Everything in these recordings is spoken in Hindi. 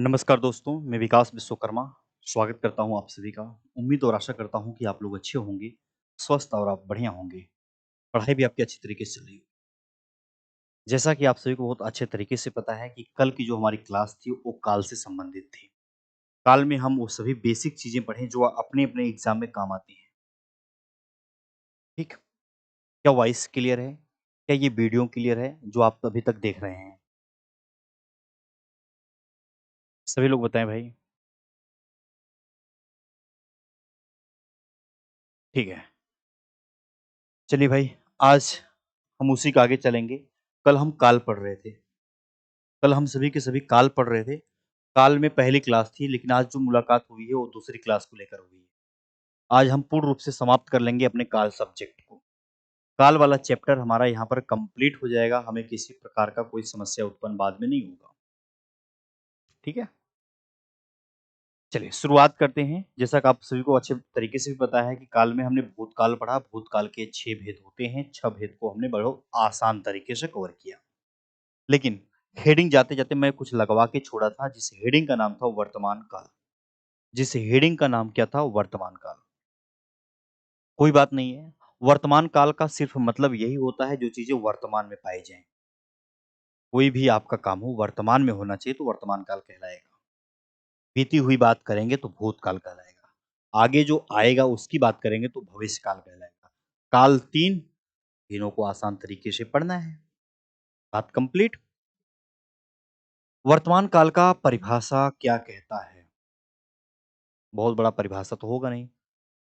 नमस्कार दोस्तों, मैं विकास विश्वकर्मा स्वागत करता हूं आप सभी का। उम्मीद और आशा करता हूं कि आप लोग अच्छे होंगे, स्वस्थ और आप बढ़िया होंगे। पढ़ाई भी आपकी अच्छी तरीके से चल रही हो। जैसा कि आप सभी को बहुत अच्छे तरीके से पता है कि कल की जो हमारी क्लास थी वो काल से संबंधित थी। काल में हम वो सभी बेसिक चीज़ें पढ़ें जो अपने-अपने एग्ज़ाम में काम आती हैं, ठीक? क्या वॉइस क्लियर है? क्या ये वीडियो क्लियर है जो आप अभी तक देख रहे हैं? सभी लोग बताएँ भाई। ठीक है। चलिए भाई, आज हम उसी के आगे चलेंगे। कल हम काल पढ़ रहे थे। कल हम सभी के सभी काल पढ़ रहे थे। काल में पहली क्लास थी, लेकिन आज जो मुलाकात हुई है, वो दूसरी क्लास को लेकर हुई है। आज हम पूर्ण रूप से समाप्त कर लेंगे अपने काल सब्जेक्ट को। काल वाला चैप्टर हमारा यहाँ पर कंप्लीट हो जाएगा, हमें किसी प्रकार का कोई समस्या उत्पन्न बाद में नहीं होगा। ठीक है? चलिए शुरुआत करते हैं। जैसा कि आप सभी को अच्छे तरीके से भी पता है कि काल में हमने भूतकाल पढ़ा, भूतकाल के 6 भेद होते हैं, 6 भेद को हमने बड़े आसान तरीके से कवर किया। लेकिन हेडिंग जाते-जाते मैं कुछ लगवा के छोड़ा था, जिस हेडिंग का नाम था वर्तमान काल। जिस हेडिंग का नाम क्या था? वर्तमान काल। कोई बात नहीं है। वर्तमान काल का सिर्फ़ मतलब यही होता है जो चीज़ें वर्तमान में पाई जाएँ। कोई भी आपका काम हो वर्तमान में होना चाहिए तो वर्तमान काल कहलाएगा। बीती हुई बात करेंगे तो भूतकाल कहलाएगा। आगे जो आएगा उसकी बात करेंगे तो भविष्य काल कहलाएगा। काल 3 तीनों को आसान तरीके से पढ़ना है। बात कंप्लीट। वर्तमान काल का परिभाषा क्या कहता है? बहुत बड़ा परिभाषा तो होगा नहीं।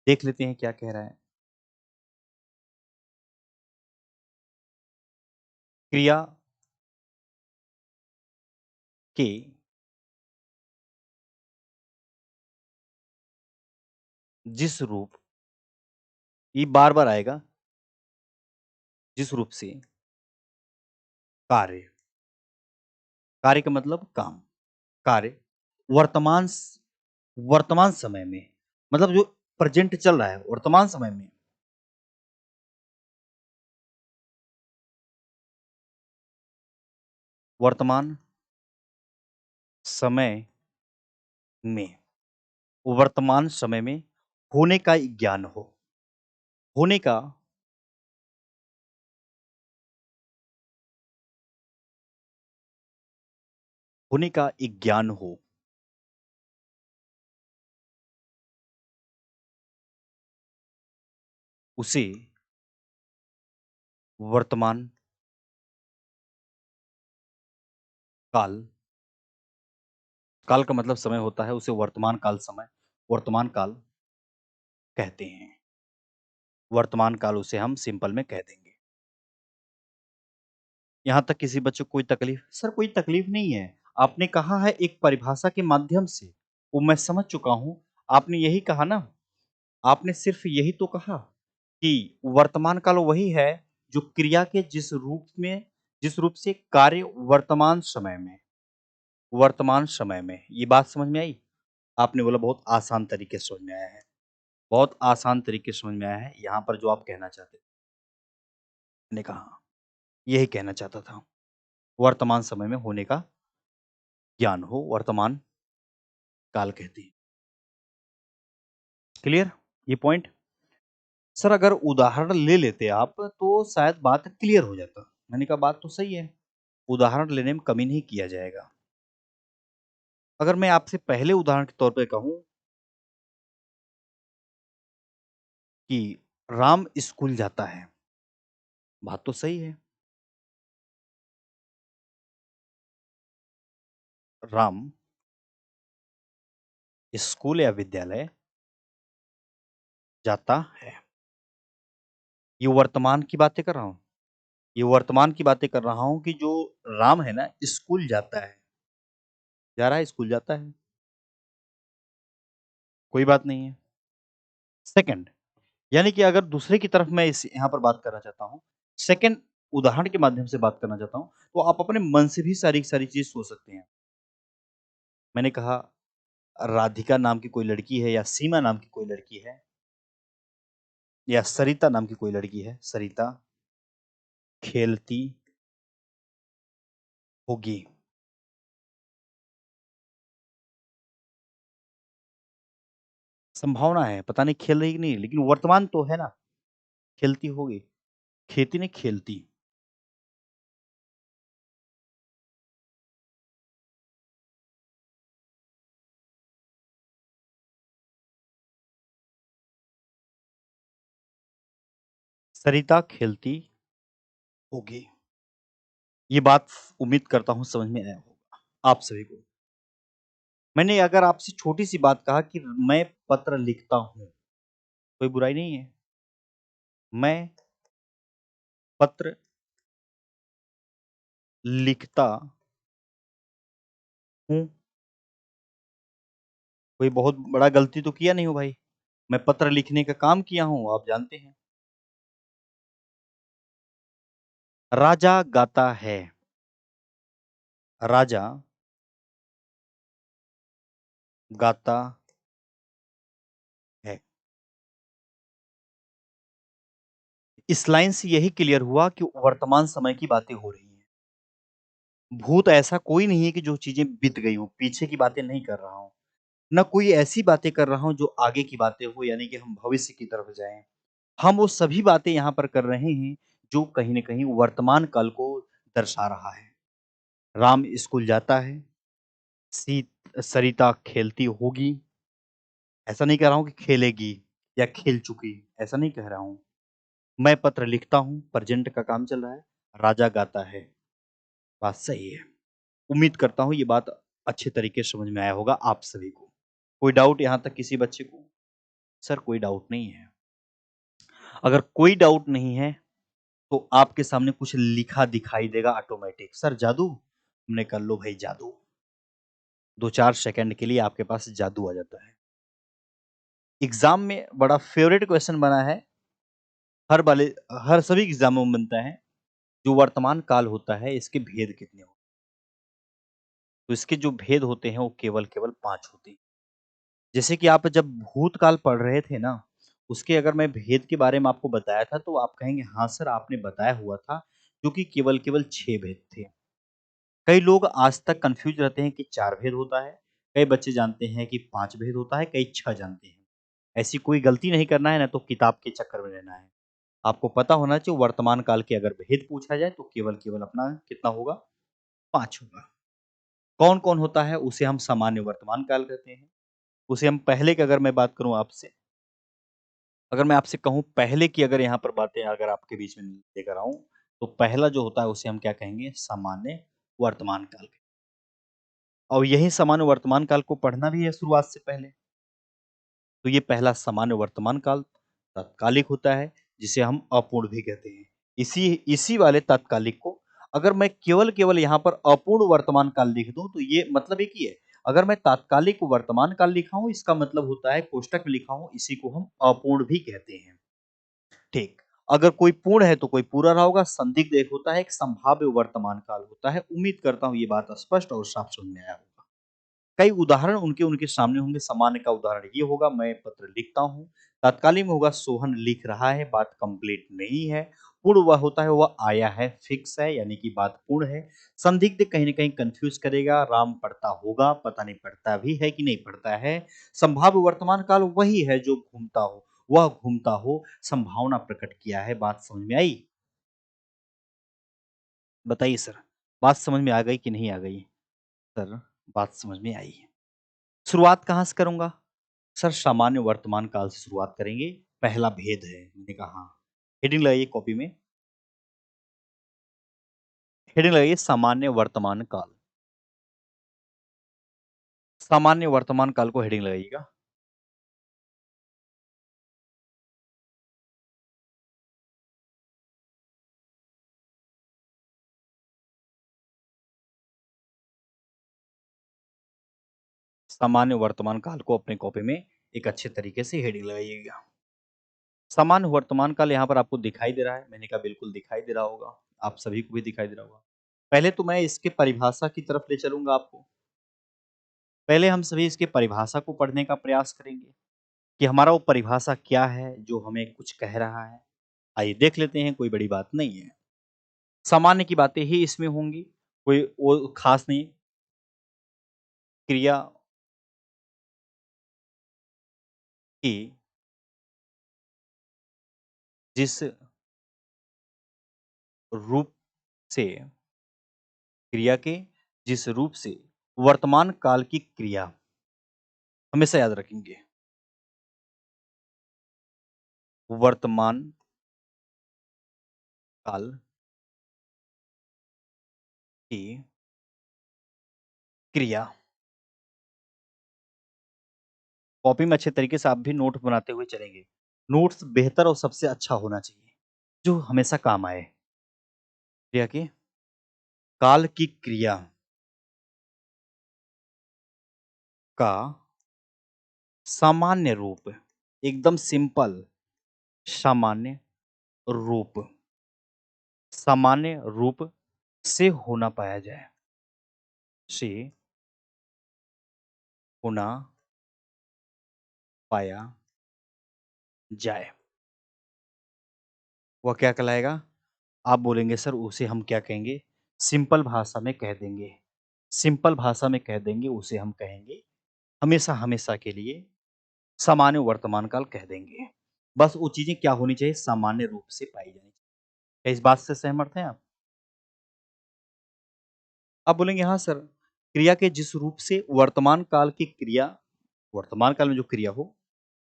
देख लेते हैं क्या कह रहा है। क्रिया के जिस रूप ये बार-बार आएगा, जिस रूप से कार्य, कार्य का मतलब काम, कार्य वर्तमान वर्तमान समय में मतलब जो प्रेजेंट चल रहा है, वर्तमान समय में वर्तमान समय में वर्तमान समय में होने का ज्ञान हो, होने का होने का एक ज्ञान हो, उसे वर्तमान काल काल का मतलब समय होता है, उसे वर्तमान काल समय, वर्तमान काल कहते हैं। वर्तमान काल उसे हम सिंपल में कह देंगे। यहाँ तक किसी बच्चे को कोई तकलीफ? सर कोई तकलीफ नहीं है। आपने कहा है एक परिभाषा के माध्यम से, वो मैं समझ चुका हूँ। आपने यही कहा ना? आपने सिर्फ़ यही तो कहा कि वर्तमान काल वही है जो क्रिया के जिस रूप से कार्य वर्तमान समय में, ये बात समझ में आई? आपने बोला बहुत आसान तरीके से समझ में आया है। बहुत आसान तरीके से समझ में आया है, यहाँ पर जो आप कहना चाहते थे। मैंने कहा, यही कहना चाहता था। वर्तमान समय में होने का ज्ञान हो, वर्तमान काल कहते हैं। क्लियर? ये पॉइंट? सर अगर उदाहरण ले लेते आप तो शायद बात क्लियर हो जाता। मैंने कहा बात तो सही है। उदाहरण लेने में कमी नहीं किया जाएगा। अगर मैं आपसे पहले उदाहरण के तौर पे कहूँ कि राम स्कूल जाता है, बात तो सही है। राम स्कूल या विद्यालय जाता है। ये वर्तमान की बातें कर रहा हूँ। ये वर्तमान की बातें कर रहा हूँ कि जो राम है ना स्कूल जाता है। जा रहा है स्कूल जाता है। कोई बात नहीं है। सेकंड यानी कि अगर दूसरे की तरफ मैं इस यहाँ पर बात करना चाहता हूँ, सेकंड उदाहरण के माध्यम से बात करना चाहता हूँ, तो आप अपने मन से भी सारी चीज़ सोच सकते हैं। मैंने कहा राधिका नाम की कोई लड़की है या सीमा नाम की कोई लड़की है या सरिता नाम की कोई लड़की है, सरिता खेलती होगी। संभावना है, पता नहीं खेल रही कि नहीं, लेकिन वर्तमान तो है ना, खेलती होगी। खेती नहीं खेलती। सरिता खेलती होगी। ये बात उम्मीद करता हूँ समझ में आया होगा आप सभी को। मैंने अगर आपसे छोटी-सी बात कहा कि मैं पत्र लिखता हूँ, कोई बुराई नहीं है। मैं पत्र लिखता हूँ, कोई बहुत बड़ा गलती तो किया नहीं हूँ भाई। मैं पत्र लिखने का काम किया हूँ, आप जानते हैं। राजा गाता है। राजा गाता है। इस लाइन से यही क्लियर हुआ कि वर्तमान समय की बातें हो रही हैं। भूत ऐसा कोई नहीं है कि जो चीज़ें बीत गई हों, पीछे की बातें नहीं कर रहा हूँ। ना कोई ऐसी बातें कर रहा हूँ जो आगे की बातें हो यानी कि हम भविष्य की तरफ जाएँ। हम वो सभी बातें यहाँ पर कर रहे हैं जो कहीं न कहीं वर्तमान काल को दर्शा रहा है। राम स्कूल जाता है, सरिता खेलती होगी, ऐसा नहीं कह रहा हूँ कि खेलेगी या खेल चुकी, ऐसा नहीं कह रहा हूँ। मैं पत्र लिखता हूँ, प्रेज़ेंट का काम चल रहा है, राजा गाता है, बात सही है। उम्मीद करता हूँ ये बात अच्छे तरीके से समझ में आया होगा आप सभी को। कोई डाउट यहाँ तक किसी बच्चे को? सर कोई डाउट नहीं है। अगर कोई डाउट नहीं है, तो आपके सामने कुछ लिखा दिखाई देगा ऑटोमैटिक। सर जादू? हमने कहा लो भाई जादू। 2-4 सेकंड के लिए आपके पास जादू आ जाता है। एग्ज़ाम में बड़ा फ़ेवरेट क्वेश्चन बना है, हर वाले हर सभी एग्ज़ामों में बनता है, जो वर्तमान काल होता है इसके भेद कितने होते हैं? तो इसके जो भेद होते हैं वो केवल 5 होते हैं। जैसे कि आप जब भूतकाल पढ़ रहे थे ना, उसके अगर मैं भेद के बारे में आपको बताया था तो आप कहेंगे हाँ सर आपने बताया हुआ था, जो कि केवल 6 भेद थे। कई लोग आज तक कन्फ्यूज़ रहते हैं कि 4 भेद होता है, कई बच्चे जानते हैं कि 5 भेद होता है, कई 6 जानते हैं। ऐसी कोई गलती नहीं करना है ना तो किताब के चक्कर में रहना है। आपको पता होना चाहिए वर्तमान काल के अगर भेद पूछा जाए तो केवल अपना कितना होगा? 5 होगा। कौन-कौन होता है? उसे हम सामान्य वर्तमान काल कहते हैं। उसे हम पहले की अगर मैं बात करूँ आपसे, अगर मैं आपसे कहूँ पहले की अगर यहाँ पर बातें अगर आपके बीच में लेकर आऊँ, तो पहला जो होता है उसे हम क्या कहेंगे? सामान्य वर्तमान काल। और यही सामान्य वर्तमान काल को पढ़ना भी है शुरुआत से पहले। तो ये पहला सामान्य वर्तमान काल तात्कालिक होता है, जिसे हम अपूर्ण भी कहते हैं। इसी इसी वाले तात्कालिक को अगर मैं केवल यहाँ पर अपूर्ण वर्तमान काल लिख दूँ, तो ये मतलब एक ही है। अगर मैं तात्कालिक वर्तमान काल लिखा हूँ, इसका मतलब होता है कोष्ठक में लिखा हूँ, इसी को हम अपूर्ण भी कहते हैं। ठीक। अगर कोई पूर्ण है, तो कोई पूरा रहा होगा, संदिग्ध एक होता है, एक संभाव्य वर्तमान काल होता है। उम्मीद करता हूँ ये बात स्पष्ट और साफ समझ में आया होगा। कई उदाहरण उनके उनके सामने होंगे। सामान्य का उदाहरण ये होगा, मैं पत्र लिखता हूँ। तत्कालीन में होगा, सोहन लिख रहा है, बात कंप्लीट नहीं है। पूर्ण वह होता है, वह आया है, फिक्स है, यानी कि बात पूर्ण है। संदिग्ध कहीं न कहीं कन्फ्यूज़ करेगा, राम पढ़ता होगा, पता नहीं पढ़ता भी है कि नहीं पढ़ता है। संभाव्य वर्तमान काल वही है जो घूमता हो, वह घूमता हो, संभावना प्रकट किया है। बात समझ में आई? बताइए सर, बात समझ में आ गई कि नहीं आ गई? सर, बात समझ में आई है। शुरुआत कहाँ से करूँगा? सर सामान्य वर्तमान काल से शुरुआत करेंगे, पहला भेद है। मैंने कहा हाँ। हेडिंग लगाइए कॉपी में, हेडिंग लगाइए सामान्य वर्तमान काल। सामान्य वर्तमान काल को हेडिंग लगाइएगा। सामान्य वर्तमान काल को अपने कॉपी में एक अच्छे तरीके से हेडिंग लगाइएगा। सामान्य वर्तमान काल यहाँ पर आपको दिखाई दे रहा है, मैंने कहा बिल्कुल दिखाई दे रहा होगा, आप सभी को भी दिखाई दे रहा होगा। पहले तो मैं इसके परिभाषा की तरफ ले चलूँगा आपको। पहले हम सभी इसके परिभाषा को पढ़ने का प्रयास करेंगे, कि हमारा वो परिभाषा क्या है, जो हमें कुछ कह रहा है। आइए देख लेते हैं, कोई बड़ी बात नहीं है। सामान्य की बातें ही इसमें होंगी, कोई वो खास नहीं। क्रिया कि जिस रूप से क्रिया के जिस रूप से वर्तमान काल की क्रिया हमेशा याद रखेंगे। वर्तमान काल की क्रिया। कॉपी में अच्छे तरीके से आप भी नोट बनाते हुए चलेंगे। नोट्स बेहतर और सबसे अच्छा होना चाहिए, जो हमेशा काम आए। क्रिया की काल की क्रिया का सामान्य रूप, एकदम सिंपल सामान्य रूप, सामान्य रूप से होना पाया जाए, से होना पाया जाए। वह क्या कहलाएगा? आप बोलेंगे सर उसे हम क्या कहेंगे? सिंपल भाषा में कह देंगे। सिंपल भाषा में कह देंगे उसे हम कहेंगे हमेशा-हमेशा के लिए सामान्य वर्तमान काल कह देंगे। बस वो चीज़ें क्या होनी चाहिए? सामान्य रूप से पाई जानी चाहिए। क्या इस बात से सहमत हैं आप? आप बोलेंगे हाँ सर, क्रिया के जिस रूप से वर्तमान काल की क्रिया वर्तमान काल में जो क्रिया हो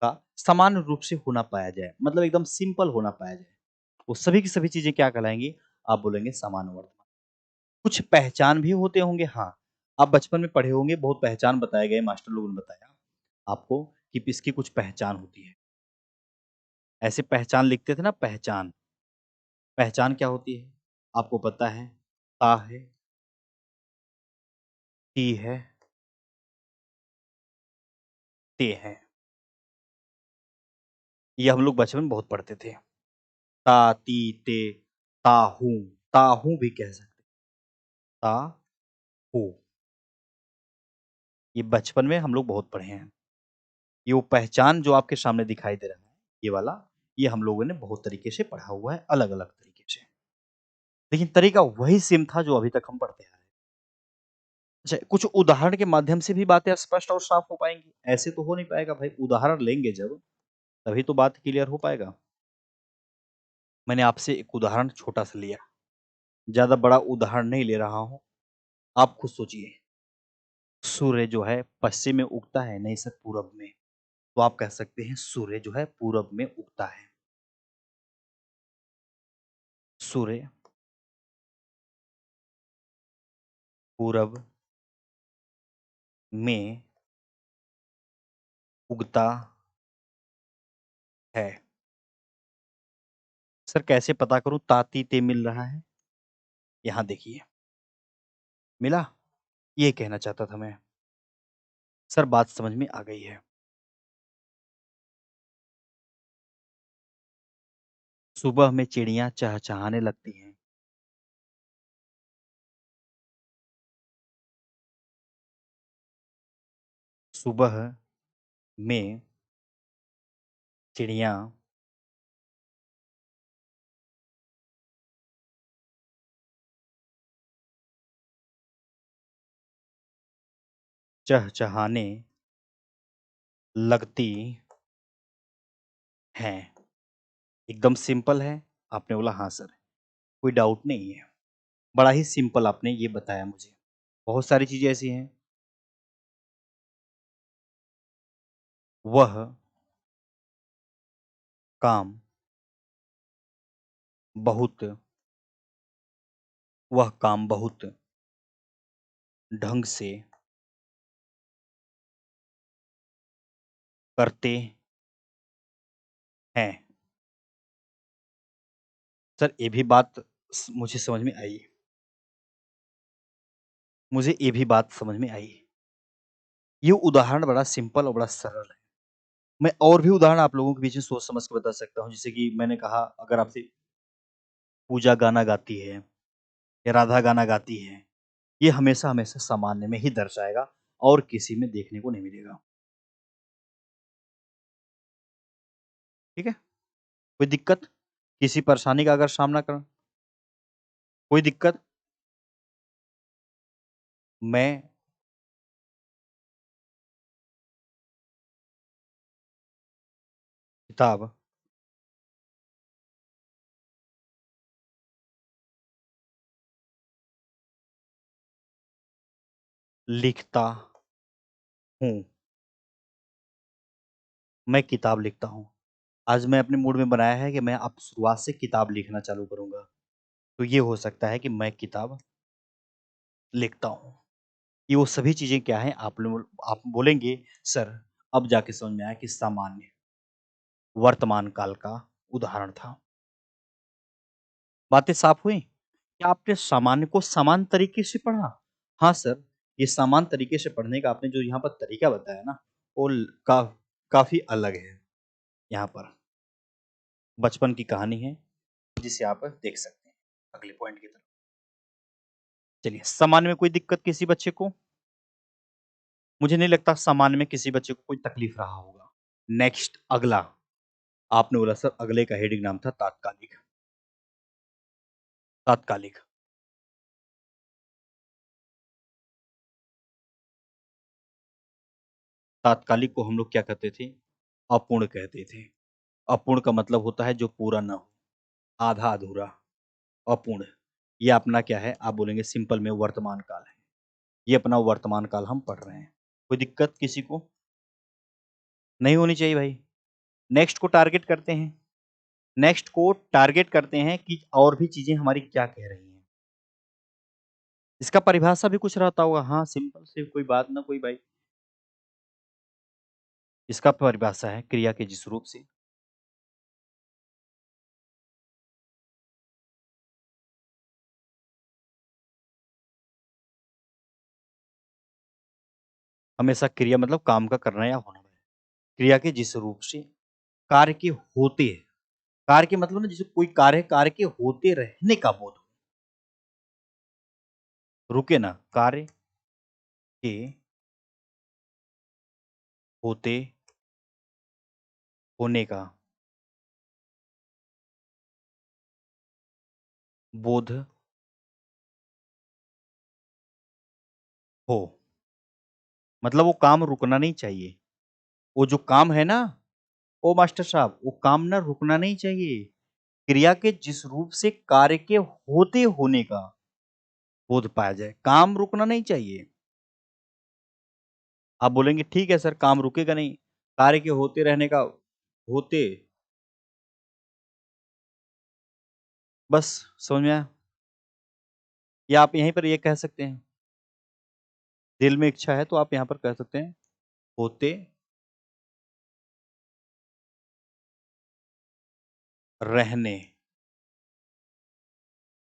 का सामान्य रूप से होना पाया जाए, मतलब एकदम सिंपल होना पाया जाए। वो सभी की सभी चीज़ें क्या कहलाएँगी? आप बोलेंगे सामान्य वर्तमान। कुछ पहचान भी होते होंगे हाँ, आप बचपन में पढ़े होंगे बहुत पहचान बताए गए मास्टर लोगों ने बताया आपको कि इसकी कुछ पहचान होती है। ऐसे पहचान लिखते थे ना पहचान, पहचान क्या होती है? आपको पता है, ता है, ती है, ते है। ये हम लोग बचपन में बहुत पढ़ते थे। ता, ती, ते, ताहू, ताहू भी कह सकते हैं। ता, हू। ये बचपन में हम लोग बहुत पढ़े हैं। ये वो पहचान जो आपके सामने दिखाई दे रहा है, ये वाला, ये हम लोगों ने बहुत तरीके से पढ़ा हुआ है, अलग-अलग तरीके से। लेकिन तरीका वही सेम था जो अभी तक हम पढ़ते आ रहे हैं। अच्छा, कुछ उदाहरण के माध्यम से भी बातें स्पष्ट और साफ हो पाएँगी। ऐसे तो हो नहीं पाएगा भाई, उदाहरण लेंगे जब, तभी तो बात क्लियर हो पाएगा। मैंने आपसे एक उदाहरण छोटा-सा लिया, ज़्यादा बड़ा उदाहरण नहीं ले रहा हूँ। आप खुद सोचिए, सूर्य जो है पश्चिम में उगता है, नहीं सर पूरब में। तो आप कह सकते हैं सूर्य जो है पूरब में उगता है। सूर्य पूरब में उगता है। सर कैसे पता करूँ ता, ती, ते मिल रहा है? यहाँ देखिए, मिला? ये कहना चाहता था मैं। सर बात समझ में आ गई है। सुबह में चिड़िया चहचहाने लगती हैं। सुबह में चिड़िया चहचहाने लगती हैं। एकदम सिंपल है। आपने बोला हाँ सर, कोई डाउट नहीं है। बड़ा ही सिंपल आपने ये बताया मुझे। बहुत सारी चीज़ें ऐसी हैं। वह काम बहुत वह काम बहुत ढंग से करते हैं। सर ये भी बात मुझे समझ में आई। मुझे ये भी बात समझ में आई। ये उदाहरण बड़ा सिंपल और बड़ा सरल है। मैं और भी उदाहरण आप लोगों के बीच में सोच समझ के बता सकता हूँ। जैसे कि मैंने कहा अगर आपसे पूजा गाना गाती है या राधा गाना गाती है, ये हमेशा-हमेशा सामान्य में ही दर्शाएगा और किसी में देखने को नहीं मिलेगा। ठीक है? कोई दिक्कत? किसी परेशानी का अगर सामना कर कोई दिक्कत? मैं किताब, लिखता हूँ। मैं किताब लिखता हूँ। आज मैं अपने मूड में बनाया है कि मैं अब शुरुआत से किताब लिखना चालू करूँगा। तो ये हो सकता है कि मैं किताब लिखता हूँ। ये वो सभी चीज़ें क्या हैं आप बोलेंगे सर अब जाके समझ में आया कि सामान्य वर्तमान काल का उदाहरण था। बातें साफ हुई? क्या आपने सामान्य को समान तरीके से पढ़ा? हाँ सर, ये समान तरीके से पढ़ने का आपने जो यहाँ पर तरीका बताया ना, वो ल का काफ़ी अलग है यहाँ पर। बचपन की कहानी है, जिसे आप देख सकते हैं। अगले पॉइंट की तरफ। चलिए, सामान्य में कोई दिक्कत किसी बच्चे को? मुझे नहीं लगता सामान्य में किसी बच्चे को कोई तकलीफ रहा होगा। नेक्स्ट अगला, आपने बोला सर अगले का हेडिंग नाम था तात्कालिक। तात्कालिक, तात्कालिक को हम लोग क्या कहते थे? अपूर्ण कहते थे। अपूर्ण का मतलब होता है जो पूरा ना हो, आधा-अधूरा, अपूर्ण। ये अपना क्या है? आप बोलेंगे सिंपल में वर्तमान काल है। ये अपना वर्तमान काल हम पढ़ रहे हैं। कोई दिक्कत किसी को? नहीं होनी चाहिए भाई। नेक्स्ट को टारगेट करते हैं। नेक्स्ट को टारगेट करते हैं कि और भी चीज़ें हमारी क्या कह रही हैं। इसका परिभाषा भी कुछ रहता होगा। हाँ, सिंपल से कोई बात ना कोई भाई। इसका परिभाषा है क्रिया के जिस रूप से हमेशा क्रिया मतलब काम का करना या होना। क्रिया के जिस रूप से कार्य के होते कार्य के मतलब ना जैसे कोई कार्य है, कार्य के होते रहने का बोध हो। रुके ना, कार्य के होते होने का बोध हो। मतलब वो काम रुकना नहीं चाहिए। वो जो काम है ना, ओ मास्टर साहब, वो काम ना रुकना नहीं चाहिए। क्रिया के जिस रूप से कार्य के होते होने का बोध पाया जाए, काम रुकना नहीं चाहिए। आप बोलेंगे ठीक है सर काम रुकेगा नहीं, कार्य के होते रहने का होते बस समझ में आया? या आप यहीं पर ये कह सकते हैं, दिल में इच्छा है तो आप यहाँ पर कह सकते हैं, होते रहने।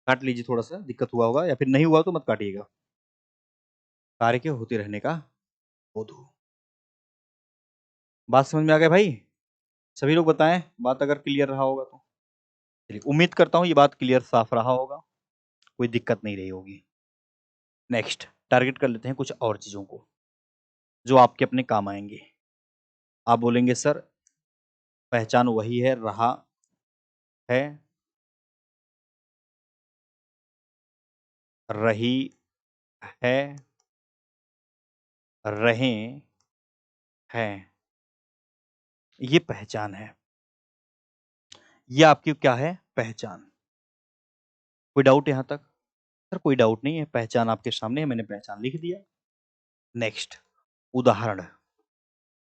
काट लीजिए थोड़ा-सा दिक्कत हुआ होगा या फिर नहीं हुआ तो मत काटिएगा। कार्य के होते रहने का बोध हो। बात समझ में आ गया भाई? सभी लोग बताएँ, बात अगर क्लियर रहा होगा तो? चलिए उम्मीद करता हूँ ये बात क्लियर साफ रहा होगा, कोई दिक्कत नहीं रही होगी। नेक्स्ट टारगेट कर लेते हैं कुछ और चीज़ों को, जो आपके अपने काम आएँगे। आप बोलेंगे सर पहचान वही है, रहा है, रही है, रहें हैं। ये पहचान है। ये आपकी क्या है? पहचान। कोई डाउट यहाँ तक? सर कोई डाउट नहीं है, पहचान आपके सामने है, मैंने पहचान लिख दिया। नेक्स्ट उदाहरण।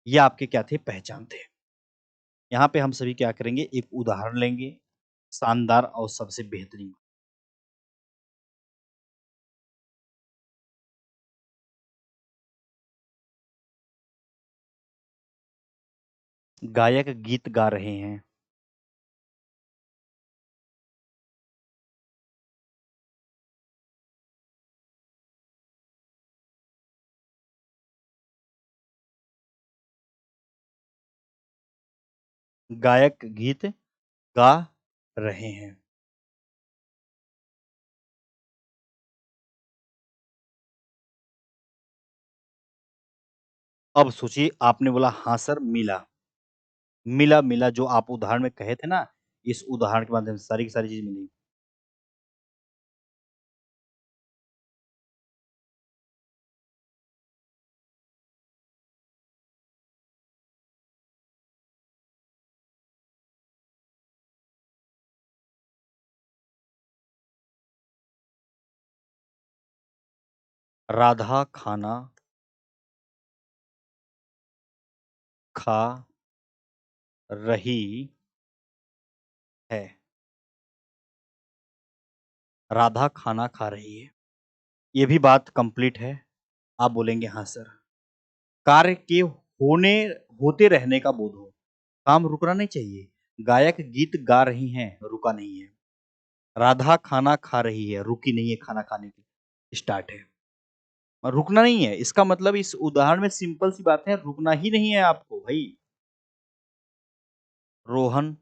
ये आपके क्या थे? पहचान थे। यहाँ पे हम सभी क्या करेंगे? एक उदाहरण लेंगे, शानदार और सबसे बेहतरीन। गायक गीत गा रहे हैं। गायक गीत गा रहे हैं। अब सोचिए आपने बोला हाँ सर मिला। मिला, मिला जो आप उदाहरण में कहे थे ना, इस उदाहरण के माध्यम से सारी की सारी चीज़ मिली। राधा खाना खा रही है। राधा खाना खा रही है। ये भी बात कंप्लीट है। आप बोलेंगे हाँ सर। कार्य के होते रहने का बोध हो। काम रुकना नहीं चाहिए। गायक गीत गा रही हैं, रुका नहीं है। राधा खाना खा रही है, रुकी नहीं है खाना खाने की, स्टार्ट है। और रुकना नहीं है, इसका मतलब इस उदाहरण में सिंपल सी बात है, रुकना ही नहीं है आपको भाई। रोहन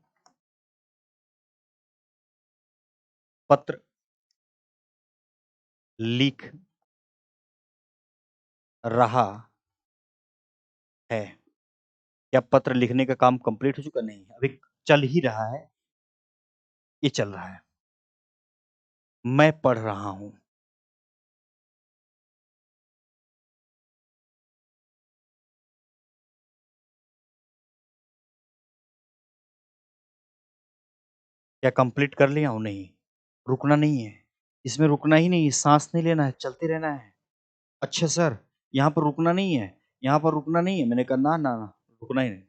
पत्र लिख रहा है। क्या पत्र लिखने का काम कंप्लीट हो चुका? नहीं, अभी चल ही रहा है। ये चल रहा है। मैं पढ़ रहा हूं। क्या कंप्लीट कर लिया हूं? नहीं, रुकना नहीं है। इसमें रुकना ही नहीं है, सांस नहीं लेना है, चलते रहना है। अच्छा सर, यहाँ पर रुकना नहीं है, यहाँ पर रुकना नहीं है। मैंने कहा ना ना ना, रुकना ही नहीं।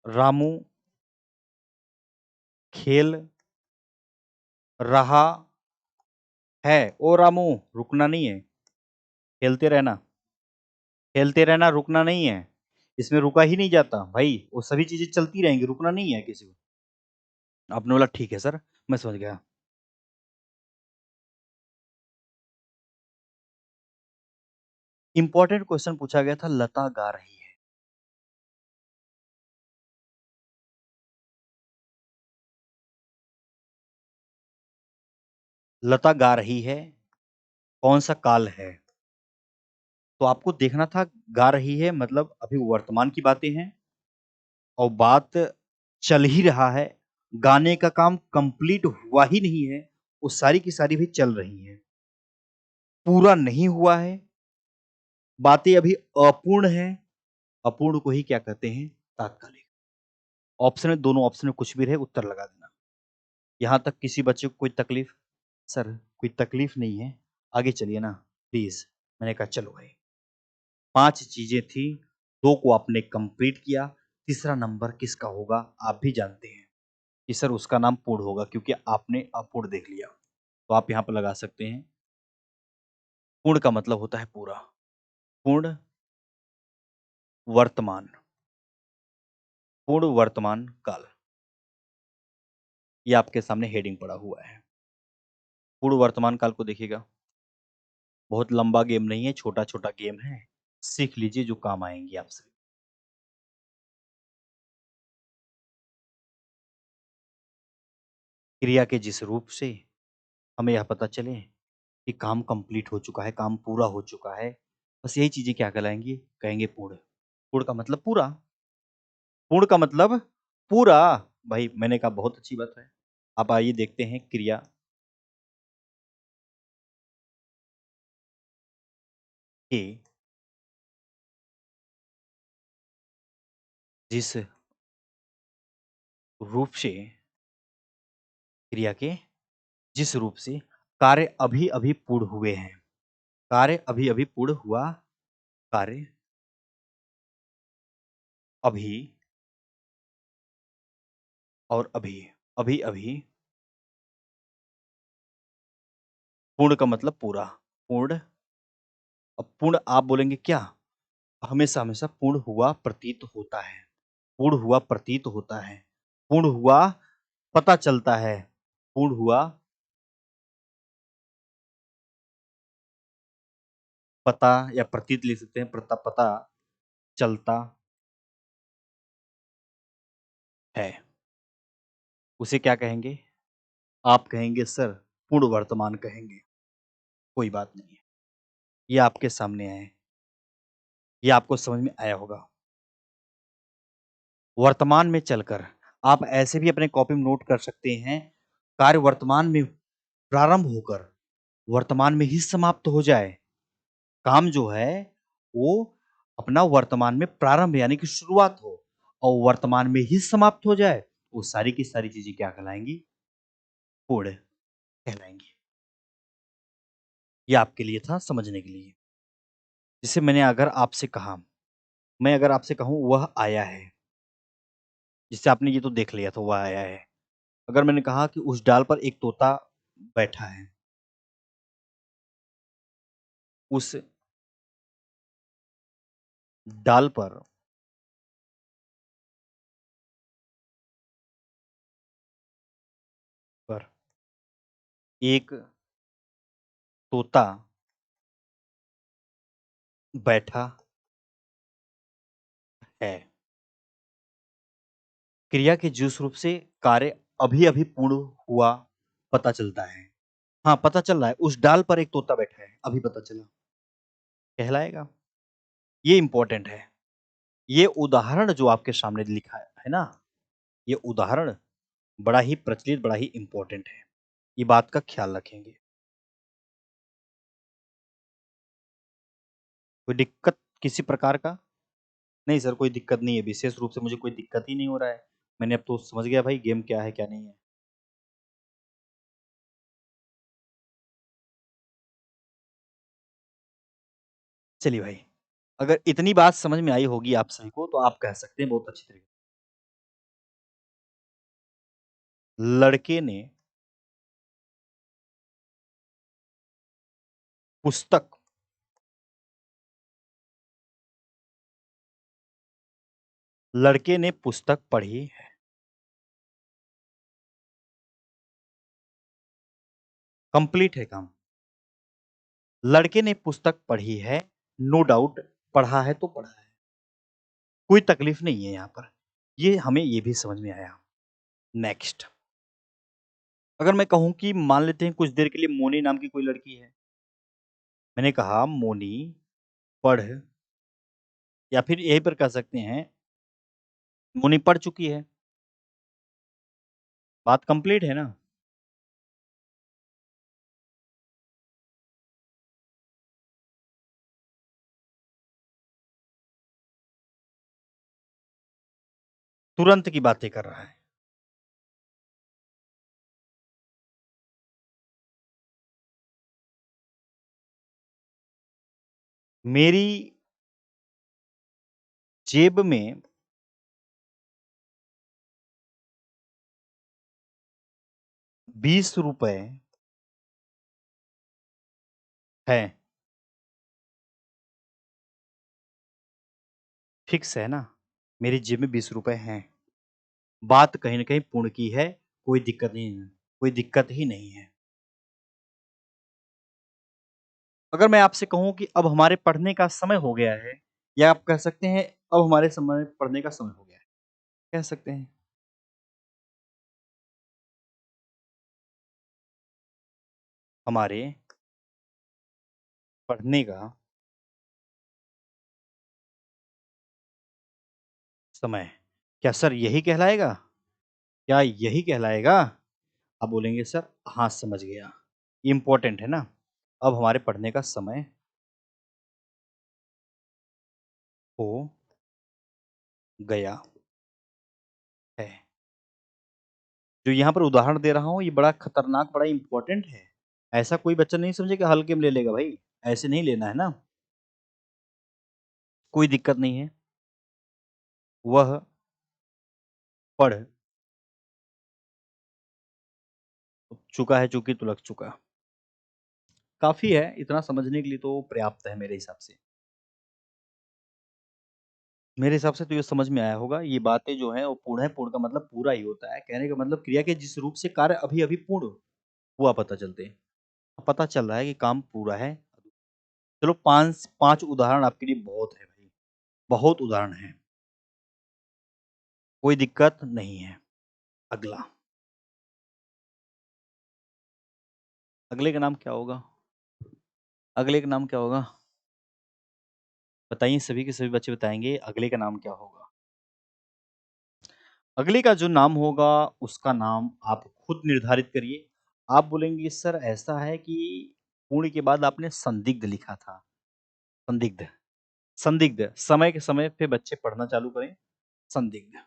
रामू खेल रहा है। ओ रामू, रुकना नहीं है, खेलते रहना। खेलते रहना, रुकना नहीं है। इसमें रुका ही नहीं जाता भाई, वो सभी चीजें चलती रहेंगी, रुकना नहीं है किसी को। आपने बोला ठीक है सर, मैं समझ गया। इंपॉर्टेंट क्वेश्चन पूछा गया था, लता गा रही है। लता गा रही है, कौन सा काल है? तो आपको देखना था, गा रही है मतलब अभी वर्तमान की बातें हैं, और बात चल ही रहा है। गाने का काम कंप्लीट हुआ ही नहीं है, वो सारी की सारी भी चल रही हैं। पूरा नहीं हुआ है, बातें अभी अपूर्ण है। अपूर्ण को ही क्या कहते हैं? तात्कालिक। ऑप्शन में, दोनों ऑप्शन में कुछ भी रहे, उत्तर लगा देना। यहां तक किसी बच्चे को कोई तकलीफ? सर कोई तकलीफ नहीं है, आगे चलिए ना प्लीज। मैंने कहा चलो भाई। 5 चीजें थी, 2 को आपने कंप्लीट किया। तीसरा नंबर किसका होगा? आप भी जानते हैं कि सर उसका नाम पूर्ण होगा, क्योंकि आपने अपूर्ण देख लिया। तो आप यहां पर लगा सकते हैं। पूर्ण का मतलब होता है पूरा। पूर्ण वर्तमान। पूर्ण वर्तमान काल। ये आपके सामने हेडिंग पड़ा हुआ है। पूर्ण वर्तमान काल को देखिएगा। बहुत लंबा गेम नहीं है, छोटा छोटा गेम है। सीख लीजिए, जो काम आएंगी आपसे। क्रिया के जिस रूप से हमें यह पता चले कि काम कंप्लीट हो चुका है, काम पूरा हो चुका है, बस यही चीजें क्या कहलाएंगी? कहेंगे पूर्ण। पूर्ण का मतलब पूरा। पूर्ण का मतलब पूरा। भाई मैंने कहा बहुत अच्छी बात है। अब आइए देखते हैं क्रिया के जिस रूप से, क्रिया के जिस रूप से कार्य अभी अभी पूर्ण हुए हैं। कार्य अभी अभी पूर्ण हुआ। कार्य अभी और अभी, अभी अभी। पूर्ण का मतलब पूरा। पूर्ण। अब पूर्ण आप बोलेंगे क्या? हमेशा हमेशा पूर्ण हुआ प्रतीत होता है। पूर्ण हुआ प्रतीत होता है। पूर्ण हुआ पता चलता है। पूर्ण हुआ पता, या प्रतीत लिख सकते हैं, पता पता चलता है। उसे क्या कहेंगे? आप कहेंगे सर पूर्ण वर्तमान कहेंगे। कोई बात नहीं है, ये आपके सामने है, ये आपको समझ में आया होगा। वर्तमान में चलकर आप ऐसे भी अपने कॉपी में नोट कर सकते हैं, कार्य वर्तमान में प्रारंभ होकर वर्तमान में ही समाप्त हो जाए। काम जो है वो अपना वर्तमान में प्रारंभ यानी कि शुरुआत हो, और वर्तमान में ही समाप्त हो जाए, वो सारी की सारी चीज़ें क्या कहलाएँगी? पूर्ण कहलाएँगी। ये आपके लिए था समझने के लिए। जैसे मैं अगर आपसे कहूँ वह आया है, जैसे आपने ये तो देख लिया था वह आया है। अगर मैंने कहा कि उस डाल पर एक तोता बैठा है, उस डाल पर एक तोता बैठा है। क्रिया के जिस रूप से कार्य अभी-अभी पूर्ण हुआ पता चलता है। हाँ, पता चल रहा है, उस डाल पर एक तोता बैठा है, अभी पता चला, कहलाएगा। ये इम्पोर्टेंट है। ये उदाहरण जो आपके सामने लिखा है ना, ये उदाहरण बड़ा ही प्रचलित, बड़ा ही इम्पोर्टेंट है। ये बात का ख्याल रखेंगे। कोई दिक्कत किसी प्रकार का? नहीं सर, कोई दिक्कत नहीं है, विशेष रूप से मुझे कोई दिक्कत ही नहीं हो रहा है। मैंने अब तो समझ गया भाई गेम क्या है, क्या नहीं है। चलिए भाई, अगर इतनी बात समझ में आई होगी आप सभी को, तो आप कह सकते हैं बहुत अच्छी तरीके लड़के ने पुस्तक लड़के ने पुस्तक पढ़ी है। कंप्लीट है काम। लड़के ने पुस्तक पढ़ी है, नो डाउट पढ़ा है तो पढ़ा है। कोई तकलीफ नहीं है यहाँ पर। हमें ये भी समझ में आया। नेक्स्ट, अगर मैं कहूँ कि मान लेते हैं कुछ देर के लिए मोनी नाम की कोई लड़की है। मैंने कहा मोनी पढ़ या फिर यहीं पर कह सकते हैं मोनी पढ़ चुकी है। बात कंप्लीट है ना? तुरंत की बातें कर रहा है। मेरी जेब में 20 रुपए है। फिक्स है ना? मेरी जेब में 20 रुपए हैं। बात कहीं न कहीं पूर्ण की है, कोई दिक्कत नहीं है, कोई दिक्कत ही नहीं है। अगर मैं आपसे कहूँ कि अब हमारे पढ़ने का समय हो गया है, या आप कह सकते हैं अब हमारे समय पढ़ने का समय हो गया है, कह सकते हैं। हमारे पढ़ने का समय, क्या सर यही कहलाएगा? क्या यही कहलाएगा? आप बोलेंगे सर हाँ, समझ गया। इम्पोर्टेंट है ना? अब हमारे पढ़ने का समय हो गया है। जो यहाँ पर उदाहरण दे रहा हूँ ये बड़ा खतरनाक, बड़ा इम्पोर्टेंट है। ऐसा कोई बच्चा नहीं समझे कि हल्के में ले लेगा भाई, ऐसे नहीं लेना है ना। कोई दिक्कत नहीं है। वह पढ़ चुका है, चूँकि तो लग चुका। काफ़ी है, इतना समझने के लिए तो पर्याप्त है मेरे हिसाब से। मेरे हिसाब से तो ये समझ में आया होगा, ये बातें जो हैं वो पूर्ण है, पूर्ण का मतलब पूरा ही होता है। कहने का मतलब क्रिया के जिस रूप से कार्य अभी-अभी पूर्ण हुआ पता चलते हैं। पता चल रहा है कि काम पूरा है। चलो 5 उदाहरण आपके लिए बहुत है भाई, बहुत उदाहरण हैं। कोई दिक्कत नहीं है। अगला, अगले का नाम क्या होगा? अगले का नाम क्या होगा? बताइए, सभी के सभी बच्चे बताएँगे अगले का नाम क्या होगा? अगले का जो नाम होगा उसका नाम आप खुद निर्धारित करिए। आप बोलेंगे सर ऐसा है कि पूर्ण के बाद आपने संदिग्ध लिखा था। संदिग्ध, संदिग्ध समय के समय पे बच्चे पढ़ना चालू करें। संदिग्ध,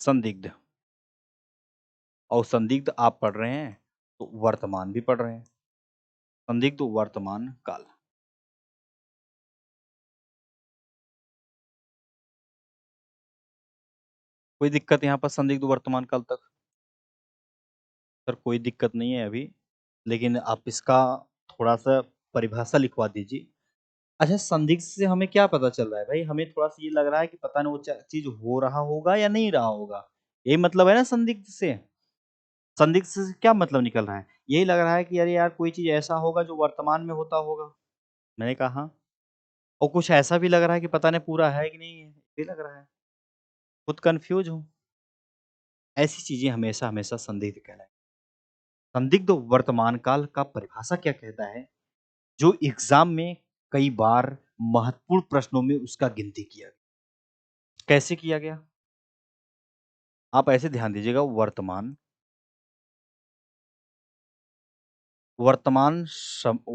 संदिग्ध। और संदिग्ध आप पढ़ रहे हैं, तो वर्तमान भी पढ़ रहे हैं। संदिग्ध वर्तमान काल। कोई दिक्कत यहाँ पर संदिग्ध वर्तमान काल तक? सर कोई दिक्कत नहीं है अभी, लेकिन आप इसका थोड़ा-सा परिभाषा लिखवा दीजिए। अच्छा, संदिग्ध से हमें क्या पता चल रहा है भाई? हमें थोड़ा-सा ये लग रहा है कि पता नहीं वो च चीज़ हो रहा होगा या नहीं रहा होगा। यही मतलब है ना संदिग्ध से? संदिग्ध से क्या मतलब निकल रहा है? यही लग रहा है कि अरे यार कोई चीज़ ऐसा होगा जो वर्तमान में होता होगा। मैंने कहा हाँ। और कुछ ऐसा भी लग रहा है कि पता नहीं पूरा है कि नहीं है, ये लग रहा है। खुद कन्फ्यूज़ हूँ। ऐसी चीज़ें हमेशा-हमेशा संदिग्ध कहलाएँ। संदिग्ध वर्तमान काल का परिभाषा क्या कहता है? जो एग्ज़ाम में कई बार महत्वपूर्ण प्रश्नों में उसका गिनती किया गया। कैसे किया गया? आप ऐसे ध्यान दीजिएगा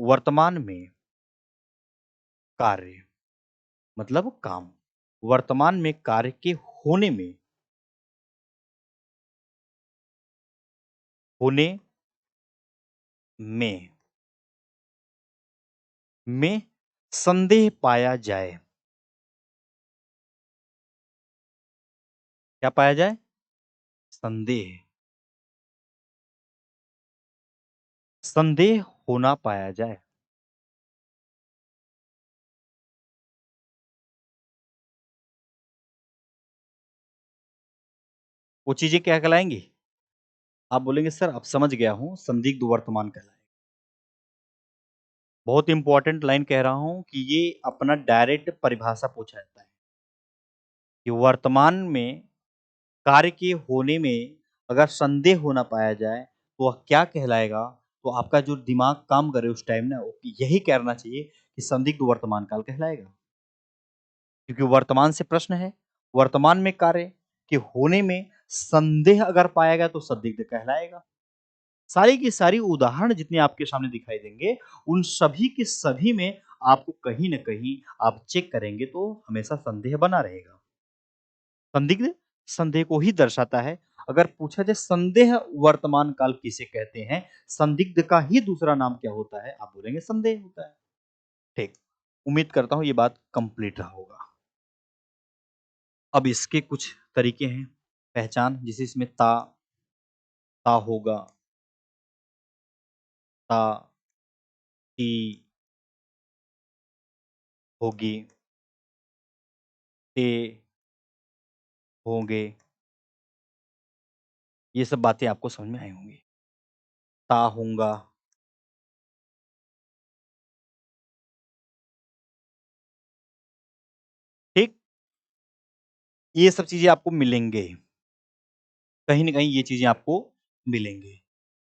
वर्तमान में कार्य मतलब काम। वर्तमान में कार्य के होने में में संदेह पाया जाए। क्या पाया जाए? संदेह। संदेह होना पाया जाए। वो चीज़ें क्या कहलाएँगी? आप बोलेंगे सर अब समझ गया हूँ, संदिग्ध वर्तमान कहलाएगा। बहुत इम्पोर्टेंट लाइन कह रहा हूँ कि ये अपना डायरेक्ट परिभाषा पूछा जाता है कि वर्तमान में कार्य के होने में अगर संदेह होना पाया जाए, तो वह क्या कहलाएगा? तो आपका जो दिमाग काम करे उस टाइम ना, वो यही कहना चाहिए कि संदिग्ध वर्तमान काल कहलाएगा। क्योंकि वर्तमान से प्रश्न है, वर्तमान में कार्य के होने में संदेह अगर पाया गया तो संदिग्ध कहलाएगा। सारी की सारी उदाहरण जितने आपके सामने दिखाई देंगे, उन सभी के सभी में आपको कहीं न कहीं आप चेक करेंगे तो हमेशा संदेह बना रहेगा। संदिग्ध संदेह को ही दर्शाता है। अगर पूछा जाए संदेह वर्तमान काल किसे कहते हैं? संदिग्ध का ही दूसरा नाम क्या होता है? आप बोलेंगे संदेह होता है। ठीक। उम्मीद करता हूँ ये बात कंप्लीट रहा होगा। अब इसके कुछ तरीके हैं पहचान जैसे इसमें ता होगा, ता, ती होगी, ते होंगे। ये सब बातें आपको समझ में आई होंगी। ता होऊँगा, ठीक? ये सब चीज़ें आपको मिलेंगे। कहीं न कहीं ये चीज़ें आपको मिलेंगी।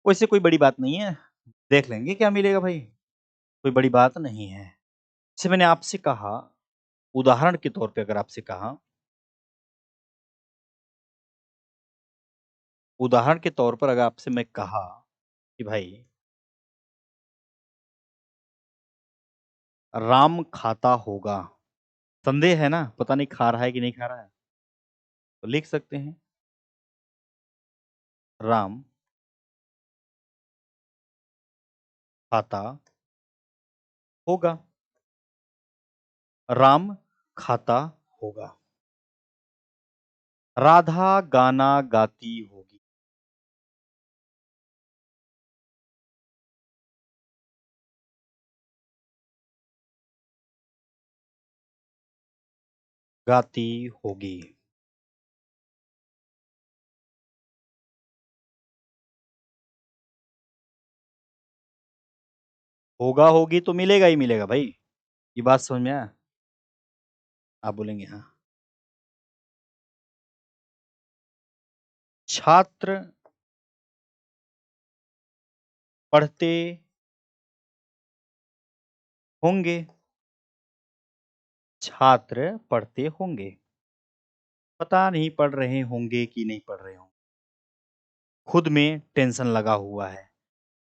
वैसे कोई बड़ी बात नहीं है, देख लेंगे क्या मिलेगा भाई, कोई बड़ी बात नहीं है। जैसे मैंने आपसे कहा, उदाहरण के तौर पे अगर आपसे कहा उदाहरण के तौर पर अगर आपसे मैं कहा कि भाई राम खाता होगा, संदेह है ना, पता नहीं खा रहा है कि नहीं खा रहा है, तो लिख सकते हैं राम खाता होगा, राम खाता होगा। राधा गाना गाती होगी, गाती होगी। होगा, होगी तो मिलेगा ही मिलेगा भाई। ये बात समझ में आया? आप बोलेंगे हाँ। छात्र पढ़ते होंगे, छात्र पढ़ते होंगे। पता नहीं पढ़ रहे होंगे कि नहीं पढ़ रहे होंगे। खुद में टेंशन लगा हुआ है,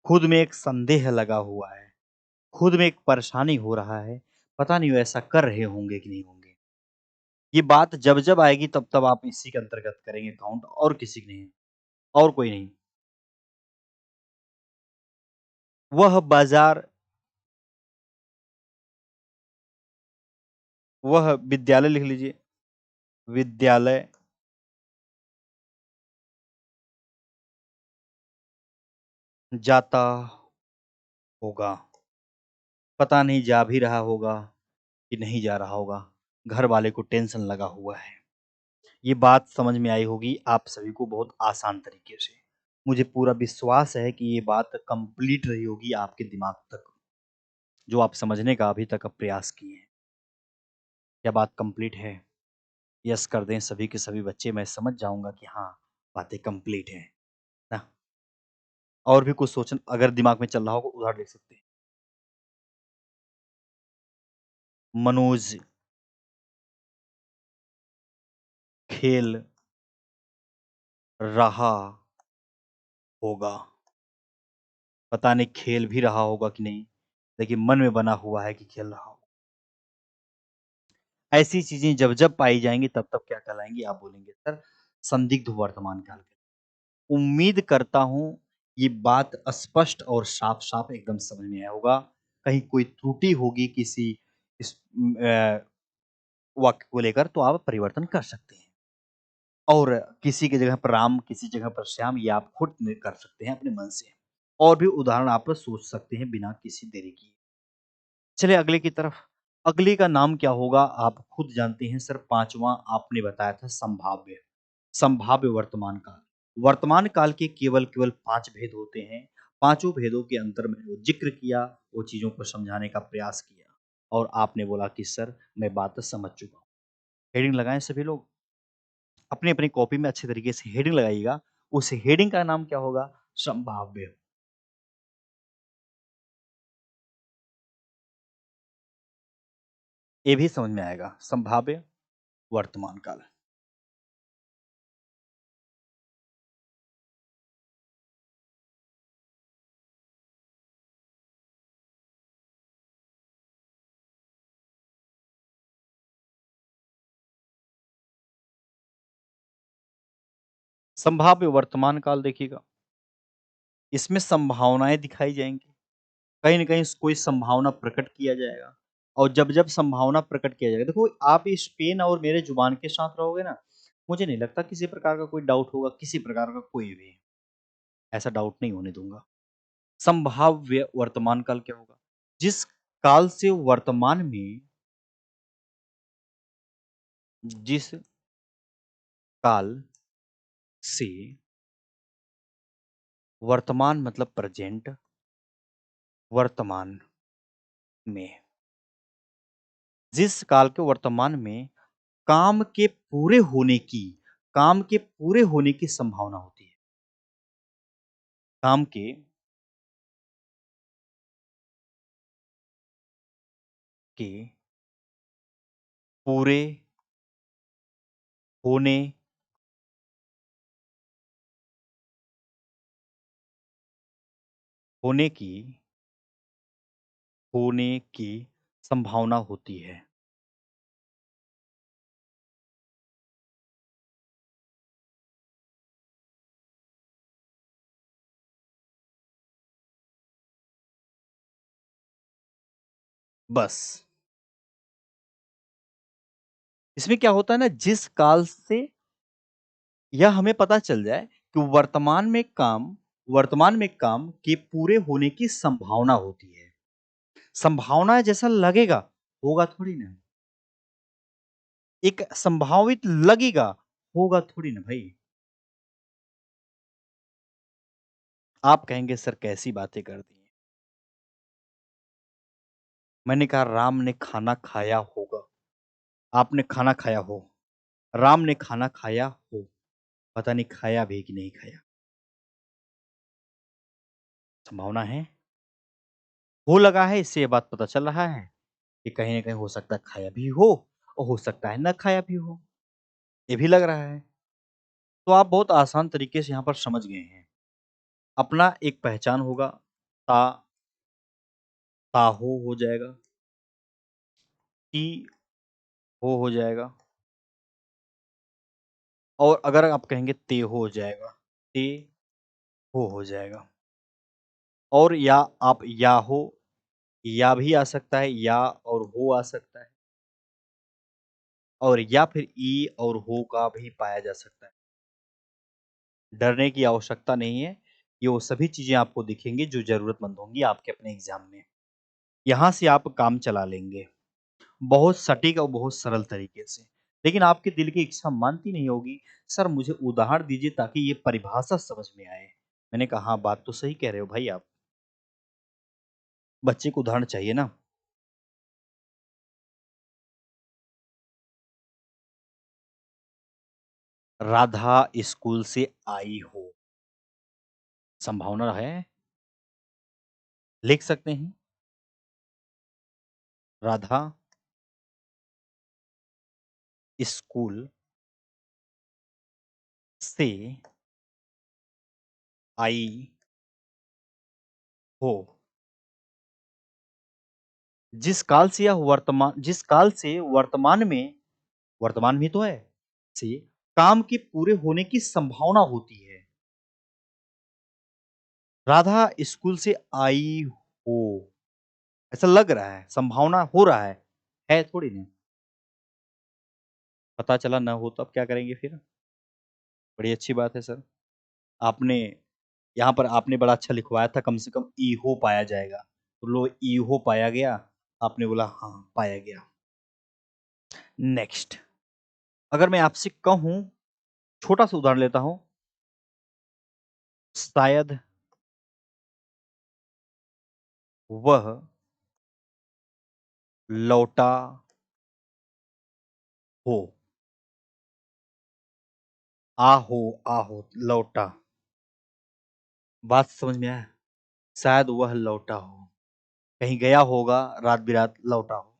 खुद में एक संदेह लगा हुआ है, खुद में एक परेशानी हो रहा है, पता नहीं वो ऐसा कर रहे होंगे कि नहीं होंगे। ये बात जब-जब आएगी तब-तब आप इसी के अंतर्गत करेंगे काउंट और किसी की नहीं, और कोई नहीं। वह बाज़ार वह विद्यालय लिख लीजिए, विद्यालय जाता होगा। पता नहीं जा भी रहा होगा कि नहीं जा रहा होगा। घर वाले को टेंशन लगा हुआ है। ये बात समझ में आई होगी आप सभी को बहुत आसान तरीके से। मुझे पूरा विश्वास है कि ये बात कंप्लीट रही होगी आपके दिमाग तक, जो आप समझने का अभी तक प्रयास किए हैं। क्या बात कंप्लीट है? यस कर दें सभी के सभी बच्चे, मैं समझ जाऊँगा कि हाँ, बातें कंप्लीट हैं। ना? और भी कुछ सोचन अगर दिमाग में चल रहा हो तो उधार लिख सकते हैं। मनोज खेल रहा होगा। पता नहीं खेल भी रहा होगा कि नहीं, लेकिन मन में बना हुआ है कि खेल रहा होगा। ऐसी चीज़ें जब-जब पाई जाएँगी तब-तब क्या कहलाएँगी? आप बोलेंगे सर संदिग्ध वर्तमान काल के। उम्मीद करता हूँ ये बात स्पष्ट और साफ-साफ एकदम समझ में आया होगा। कहीं कोई त्रुटि होगी किसी इस वाक्य को लेकर तो आप परिवर्तन कर सकते हैं। और किसी की जगह पर राम, किसी जगह पर श्याम ये आप खुद में कर सकते हैं अपने मन से। और भी उदाहरण आप सोच सकते हैं बिना किसी देरी किए। चलिए अगले की तरफ। अगले का नाम क्या होगा आप खुद जानते हैं सर 5वाँ आपने बताया था संभाव्य। संभाव्य वर्तमान काल। वर्तमान काल के केवल 5 भेद होते हैं। पाँचों भेदों के अंतर मैंने वो ज़िक्र किया, वो चीज़ों को समझाने का प्रयास किया और आपने बोला कि सर मैं बात समझ चुका हूँ। हेडिंग लगाएँ सभी लोग। अपनी-अपनी कॉपी में अच्छे तरीके से हेडिंग लगाइएगा। उस हेडिंग का नाम क्या होगा? संभाव्य। ये भी समझ में आएगा। संभाव्य वर्तमान काल। संभाव्य वर्तमान काल देखिएगा, इसमें संभावनाएँ दिखाई जाएँगी। कहीं न कहीं कोई संभावना प्रकट किया जाएगा और जब-जब संभावना प्रकट किया जाएगा देखो आप इस पेन और मेरे ज़ुबान के साथ रहोगे ना, मुझे नहीं लगता किसी प्रकार का कोई डाउट होगा, किसी प्रकार का कोई भी। ऐसा डाउट नहीं होने दूँगा। संभाव्य वर्तमान काल क्या होगा? जिस काल से वर्तमान में जिस काल से वर्तमान मतलब प्रेज़ेंट वर्तमान में जिस काल के वर्तमान में काम के पूरे होने की काम के पूरे होने की संभावना होती है। काम के के पूरे होने होने की होने की संभावना होती है। बस, इसमें क्या होता है ना जिस काल से यह हमें पता चल जाए कि वर्तमान में काम के पूरे होने की संभावना होती है। संभावना जैसा लगेगा, होगा थोड़ी ना। एक संभावित लगेगा, होगा थोड़ी ना भई। आप कहेंगे सर कैसी बातें कर दी हैं। मैंने कहा राम ने खाना खाया होगा। आपने खाना खाया हो। राम ने खाना खाया हो। पता नहीं खाया भी कि नहीं खाया। संभावना है। हो लगा है इससे ये बात पता चल रहा है कि कहीं न कहीं हो सकता है खाया भी हो और हो सकता है ना खाया भी हो। ये भी लग रहा है। तो आप बहुत आसान तरीके से यहाँ पर समझ गए हैं। अपना एक पहचान होगा। ता ताहो हो जाएगा। ती हो जाएगा। और अगर आप कहेंगे ते हो जाएगा, ते हो जाएगा। और या आप या हो, या भी आ सकता है, या और हो आ सकता है। और या फिर ई और हो का भी पाया जा सकता है। डरने की आवश्यकता नहीं है, ये वो सभी चीज़ें आपको दिखेंगी जो ज़रूरतमंद होंगी आपके अपने एग्ज़ाम में। यहाँ से आप काम चला लेंगे, बहुत सटीक और बहुत सरल तरीके से। लेकिन आपके दिल की इच्छा मानती नहीं होगी, "सर मुझे उदाहरण दीजिए ताकि ये परिभाषा समझ में आए।" मैंने कहा, "हाँ, बात तो सही कह रहे हो भाई आप। बच्चे को उदाहरण चाहिए ना।" राधा स्कूल से आई हो, संभावना है, लिख सकते हैं, राधा स्कूल से आई हो। जिस काल से वर्तमान में तो है, से काम के पूरे होने की संभावना होती है। राधा स्कूल से आई हो, ऐसा लग रहा है, संभावना हो रहा है थोड़ी ना। पता चला ना हो तो अब क्या करेंगे फिर? बड़ी अच्छी बात है सर। आपने यहाँ पर आपने बड़ा अच्छा लिखवाया था कम से कम ईहो पाया जाएगा। तो लो ईहो पाया गया, आपने बोला हाँ, पाया गया। नेक्स्ट अगर मैं आपसे कहूँ छोटा-सा उदाहरण लेता हूँ, शायद वह लौटा हो। आहो, आहो, लौटा। बात समझ में आया? शायद वह लौटा हो। कहीं गया होगा, रात-बिरात लौटा हो।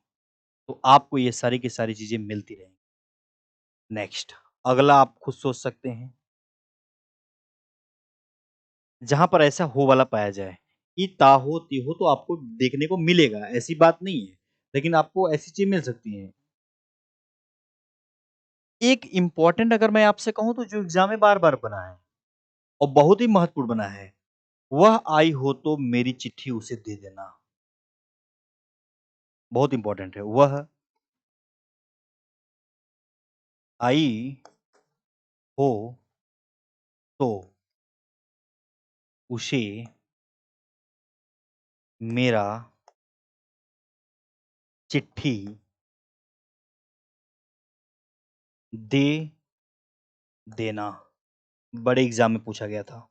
तो आपको ये सारी की सारी चीज़ें मिलती रहेंगी। नेक्स्ट अगला आप खुद सोच सकते हैं, जहाँ पर ऐसा हो वाला पाया जाए। ई ताहो, तिहो तो आपको देखने को मिलेगा, ऐसी बात नहीं है। लेकिन आपको ऐसी चीज़ मिल सकती हैं। एक इम्पोर्टेंट अगर मैं आपसे कहूँ तो जो एग्ज़ाम में बार-बार बना है और बहुत ही महत्वपूर्ण बना है, वह आई हो तो मेरी चिट्ठी उसे दे देना। बहुत इम्पोर्टेंट है। वह आई हो तो उसे मेरा चिट्ठी दे देना। बड़े एग्ज़ाम में पूछा गया था।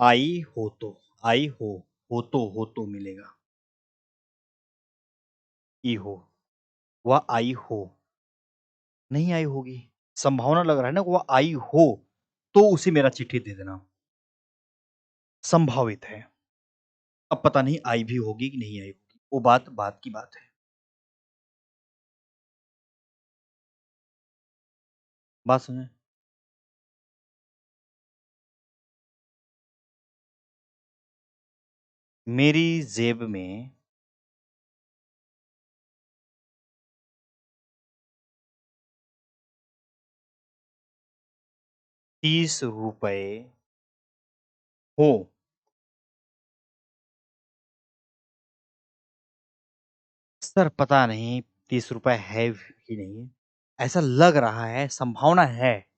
आई हो तो, आई हो तो मिलेगा। ई हो, वह आई हो, नहीं आई होगी। संभावना लग रहा है ना कि वह आई हो, तो उसे मेरा चिट्ठी दे देना। संभावित है। अब पता नहीं आई भी होगी कि नहीं आई होगी, वो बात बात की बात है। बात समझे? मेरी जेब में ₹30 हो। सर पता नहीं ₹30 है कि नहीं है। ऐसा लग रहा है, संभावना है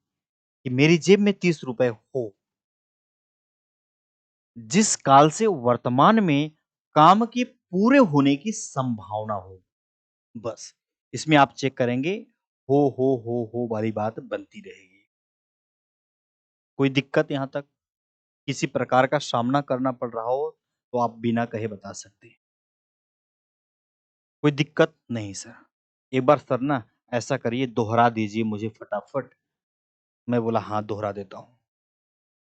कि मेरी जेब में ₹30 हो। जिस काल से वर्तमान में काम के पूरे होने की संभावना हो। बस, इसमें आप चेक करेंगे हो वाली बात बनती रहेगी। कोई दिक्कत यहाँ तक? किसी प्रकार का सामना करना पड़ रहा हो, तो आप बिना कहे बता सकते हैं। कोई दिक्कत? नहीं सर। एक बार सर ना ऐसा करिए दोहरा दीजिए मुझे फटाफट। मैं बोला हाँ, दोहरा देता हूँ।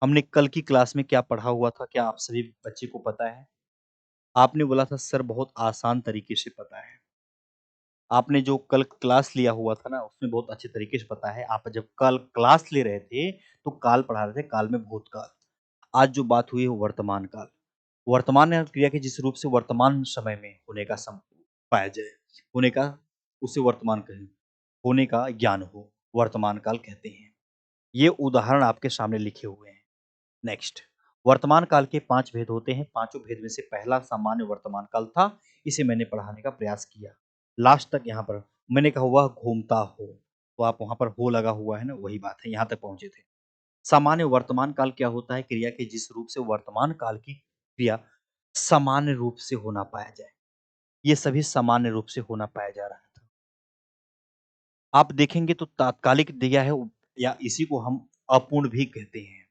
हमने कल की क्लास में क्या पढ़ा हुआ था, क्या आप सभी बच्चे को पता है? आपने बोला था सर बहुत आसान तरीके से पता है। आपने जो कल क्लास लिया हुआ था ना, उसमें बहुत अच्छे तरीके से पता है। आप जब कल क्लास ले रहे थे, तो काल पढ़ा रहे थे, काल में भूतकाल। आज जो बात हुई है वो वर्तमान काल। वर्तमान क्रिया के जिस रूप से वर्तमान समय में होने का पाया जाए, होने का उसे वर्तमान कहें होने का ज्ञान हो, वर्तमान काल कहते हैं। ये उदाहरण आपके सामने लिखे हुए हैं। नेक्स्ट, वर्तमान काल के 5 भेद होते हैं। पाँचों भेद में से पहला सामान्य वर्तमान काल था। इसे मैंने पढ़ाने का प्रयास किया। लास्ट तक यहाँ पर मैंने कहा वह घूमता हो, तो आप वहाँ पर हो लगा हुआ है ना, वही बात है, यहाँ तक पहुँचे थे। सामान्य वर्तमान काल क्या होता है? क्रिया के जिस रूप से वर्तमान काल की क्रिया सामान्य रूप से होना पाया जाए। ये सभी सामान्य रूप से होना पाया जा रहा था। आप देखेंगे तो तात्कालिक दिया है या इसी को हम अपूर्ण भी कहते हैं।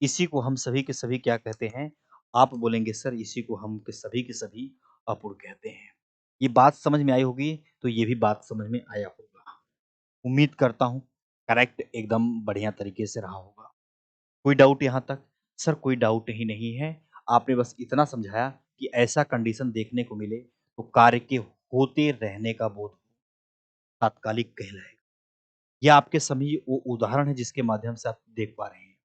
इसी को हम सभी के सभी क्या कहते हैं? आप बोलेंगे सर इसी को हम के सभी अपूर्ण कहते हैं। ये बात समझ में आई होगी, तो ये भी बात समझ में आया होगा। उम्मीद करता हूँ करेक्ट एकदम बढ़िया तरीके से रहा होगा। कोई डाउट यहाँ तक? सर कोई डाउट ही नहीं है। आपने बस इतना समझाया कि ऐसा कंडीशन देखने को मिले तो कार्य के होते रहने का बोध तात्कालिक कहलाएगा। ये आपके सभी वो उदाहरण है जिसके माध्यम से आप देख पा रहे हैं।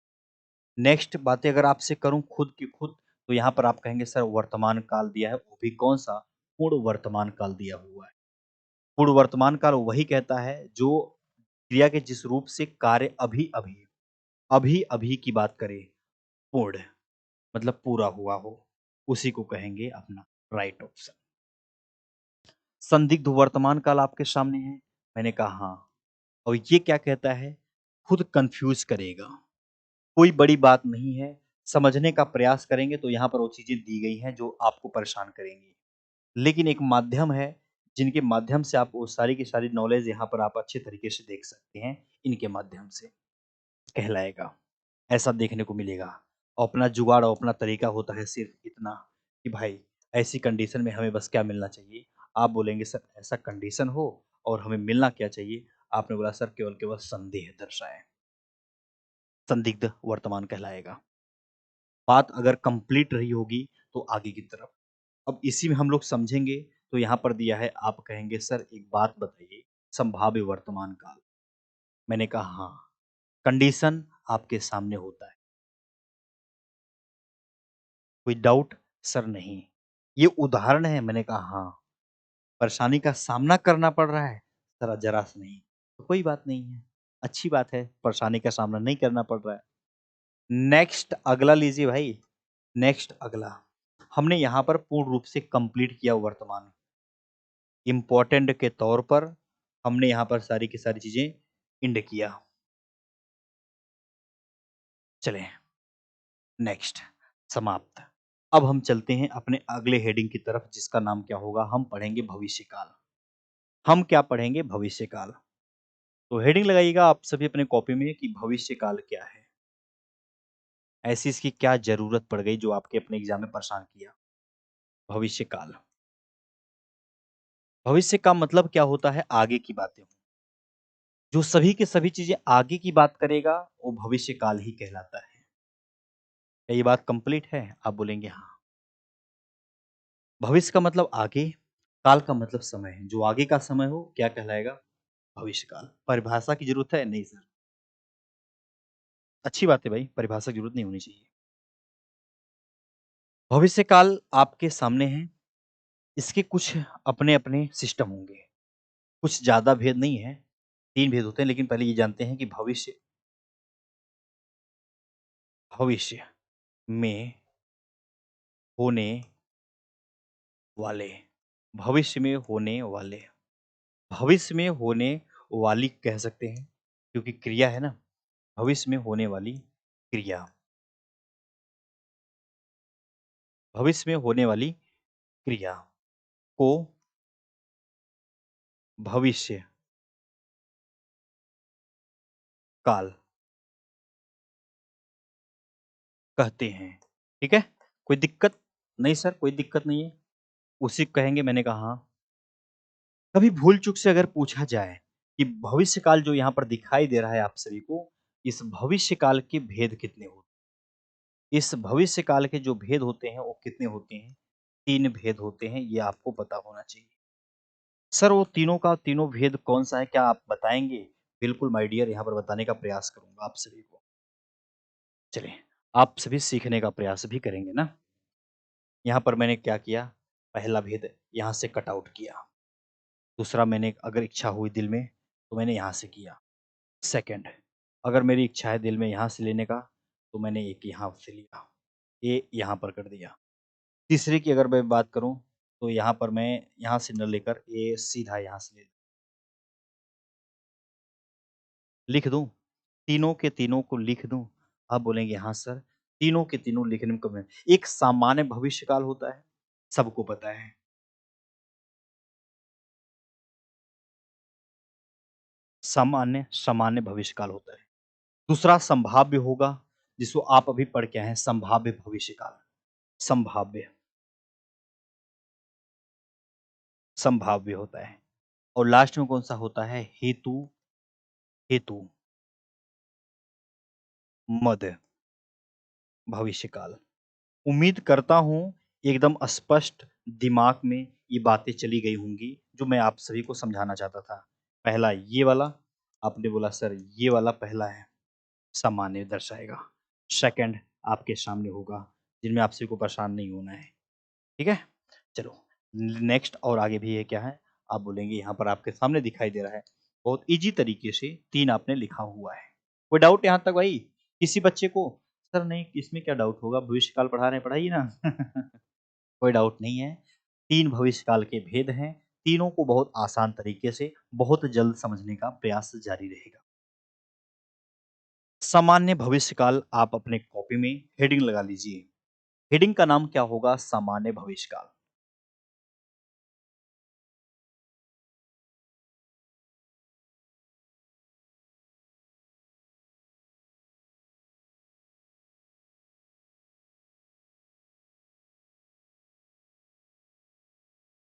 नेक्स्ट बातें अगर आपसे करूँ खुद की खुद, तो यहाँ पर आप कहेंगे सर वर्तमान काल दिया है, वो भी कौन-सा? पूर्ण वर्तमान काल दिया हुआ है। पूर्ण वर्तमान काल वही कहता है जो क्रिया के जिस रूप से कार्य अभी-अभी, अभी-अभी की बात करें, पूर्ण मतलब पूरा हुआ हो, उसी को कहेंगे अपना राइट ऑप्शन। संदिग्ध वर्तमान काल आपके सामने है। मैंने कहा हाँ, और ये क्या कहता है? खुद कन्फ्यूज़ करेगा। कोई बड़ी बात नहीं है, समझने का प्रयास करेंगे तो यहाँ पर वो चीज़ें दी गई हैं जो आपको परेशान करेंगी। लेकिन एक माध्यम है, जिनके माध्यम से आप वो सारी की सारी नॉलेज यहाँ पर आप अच्छे तरीके से देख सकते हैं, इनके माध्यम से कहलाएगा। ऐसा देखने को मिलेगा। और अपना जुगाड़ और अपना तरीका होता है सिर्फ़ इतना कि भाई ऐसी कंडीशन में हमें बस क्या मिलना चाहिए? आप बोलेंगे सर ऐसा कंडीशन हो और हमें मिलना क्या चाहिए? आपने बोला सर केवल-केवल संदेह दर्शाएँ। संदिग्ध वर्तमान कहलाएगा। बात अगर कंप्लीट रही होगी तो आगे की तरफ। अब इसी में हम लोग समझेंगे तो यहाँ पर दिया है आप कहेंगे सर एक बात बताइए संभाव्य वर्तमान काल। मैंने कहा हाँ, कंडीशन आपके सामने होता है। कोई डाउट? सर नहीं। ये उदाहरण है मैंने कहा हाँ। परेशानी का सामना करना पड़ रहा है? सर ज़रा-सा नहीं। तो कोई बात नहीं है, अच्छी बात है परेशानी का सामना नहीं करना पड़ रहा है। नेक्स्ट अगला लीजिए भाई, नेक्स्ट अगला। हमने यहाँ पर पूर्ण रूप से कंप्लीट किया वर्तमान। इम्पोर्टेंट के तौर पर हमने यहाँ पर सारी की सारी चीज़ें एंड किया। चलें नेक्स्ट समाप्त। अब हम चलते हैं अपने अगले हेडिंग की तरफ जिसका नाम क्या होगा? हम पढ़ेंगे भविष्यकाल। हम क्या पढ़ेंगे? भविष्यकाल। तो हेडिंग लगाइएगा आप सभी अपने कॉपी में कि भविष्यकाल क्या है? ऐसी इसकी क्या ज़रूरत पड़ गई जो आपके अपने एग्ज़ाम में परेशान किया? भविष्यकाल। भविष्य का मतलब क्या होता है? आगे की बातें। जो सभी के सभी चीज़ें आगे की बात करेगा, वो भविष्यकाल ही कहलाता है। क्या ये बात कंप्लीट है? आप बोलेंगे हाँ। भविष्य का मतलब आगे, काल का मतलब समय है। जो आगे का समय हो, क्या कहलाएगा? भविष्यकाल। परिभाषा की ज़रूरत है? नहीं सर। अच्छी बात है भाई, परिभाषा की ज़रूरत नहीं होनी चाहिए। भविष्यकाल आपके सामने है। इसके कुछ अपने-अपने सिस्टम होंगे। कुछ ज़्यादा भेद नहीं है, 3 भेद होते हैं लेकिन पहले ये जानते हैं कि भविष्य में होने वाले, भविष्य में होने वाले, भविष्य में होने वाली कह सकते हैं क्योंकि क्रिया है ना, भविष्य में होने वाली क्रिया, भविष्य में होने वाली क्रिया को भविष्य काल कहते हैं। ठीक है? कोई दिक्कत? नहीं सर, कोई दिक्कत नहीं है। उसी को कहेंगे मैंने कहा हाँ। कभी भूल-चूक से अगर पूछा जाए कि भविष्य काल जो यहाँ पर दिखाई दे रहा है आप सभी को, इस भविष्य काल के भेद कितने होते हैं? इस भविष्य काल के जो भेद होते हैं, वो कितने होते हैं? 3 भेद होते हैं, ये आपको पता होना चाहिए। सर वो तीनों का तीनों भेद कौन-सा है, क्या आप बताएँगे? बिल्कुल माय डियर यहाँ पर बताने का प्रयास करूँगा आप सभी को। चलिए, आप सभी सीखने का प्रयास भी करेंगे ना? यहाँ पर मैंने क्या किया? पहला भेद यहाँ से कट आउट किया। दूसरा मैंने अगर इच्छा हुई दिल में, तो मैंने यहाँ से किया। सेकंड, अगर मेरी इच्छा है दिल में यहाँ से लेने का, तो मैंने एक यहाँ से लिया, ये यहाँ पर कर दिया। तीसरे की अगर मैं बात करूँ, तो यहाँ पर मैं यहाँ से न लेकर ये सीधा यहाँ से ले लिख दूँ? तीनों के तीनों को लिख दूँ? आप बोलेंगे हाँ सर, तीनों के तीनों लिखने में कम है। एक सामान्य भविष्यकाल होता है, सबको पता है। सामान्य भविष्यकाल होता है। दूसरा संभाव्य होगा, जिसको आप अभी पढ़ के आए हैं, संभाव्य भविष्यकाल। संभाव्य, संभाव्य होता है। और लास्ट में कौन-सा होता है? हेतु, हेतु, मद, भविष्यकाल। उम्मीद करता हूँ एकदम स्पष्ट दिमाग में ये बातें चली गई होंगी, जो मैं आप सभी को समझाना चाहता था। पहला ये वाला, आपने बोला सर ये वाला पहला है, सामान्य दर्शाएगा। सेकंड आपके सामने होगा, जिनमें आप सभी को परेशान नहीं होना है। ठीक है? चलो, नेक्स्ट और आगे भी ये क्या है? आप बोलेंगे यहाँ पर आपके सामने दिखाई दे रहा है। बहुत ईज़ी तरीके से 3 आपने लिखा हुआ है। कोई डाउट यहाँ तक भाई? किसी बच्चे को? सर नहीं, इसमें क्या डाउट होगा? भविष्यकाल पढ़ा रहे हैं, पढ़ाइए ना। कोई डाउट नहीं है। 3 भविष्यकाल के भेद हैं। तीनों को बहुत आसान तरीके से, बहुत जल्द समझने का प्रयास जारी रहेगा। सामान्य भविष्यकाल आप अपने कॉपी में हेडिंग लगा लीजिए। हेडिंग का नाम क्या होगा? सामान्य भविष्यकाल।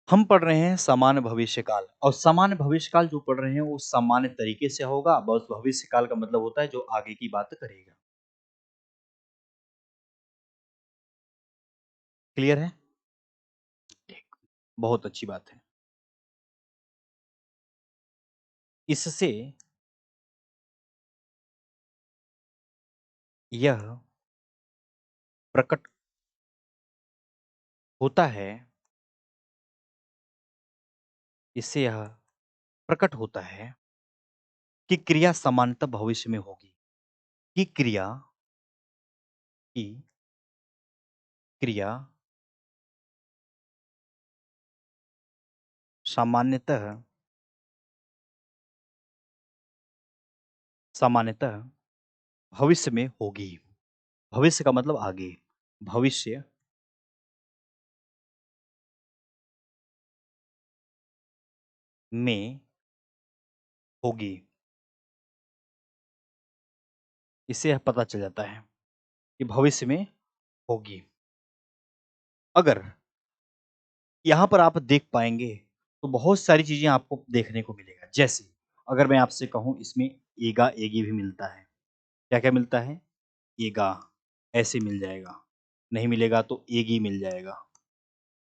हम पढ़ रहे हैं सामान्य भविष्यकाल, और सामान्य भविष्यकाल जो पढ़ रहे हैं वो सामान्य तरीके से होगा। बस भविष्यकाल का मतलब होता है जो आगे की बात करेगा। क्लियर है? ठीक, बहुत अच्छी बात है। इससे यह प्रकट होता है, इससे यह प्रकट होता है कि क्रिया सामान्यतः भविष्य में होगी। कि की क्रिया सामान्यतः सामान्यतः भविष्य में होगी। भविष्य का मतलब आगे। भविष्य में होगी। इससे यह पता चल जाता है कि भविष्य में होगी। अगर यहाँ पर आप देख पाएँगे, तो बहुत सारी चीज़ें आपको देखने को मिलेगा। जैसे अगर मैं आपसे कहूँ इसमें एगा, एगी भी मिलता है। क्या-क्या मिलता है? एगा, ऐसे मिल जाएगा। नहीं मिलेगा तो एगी मिल जाएगा।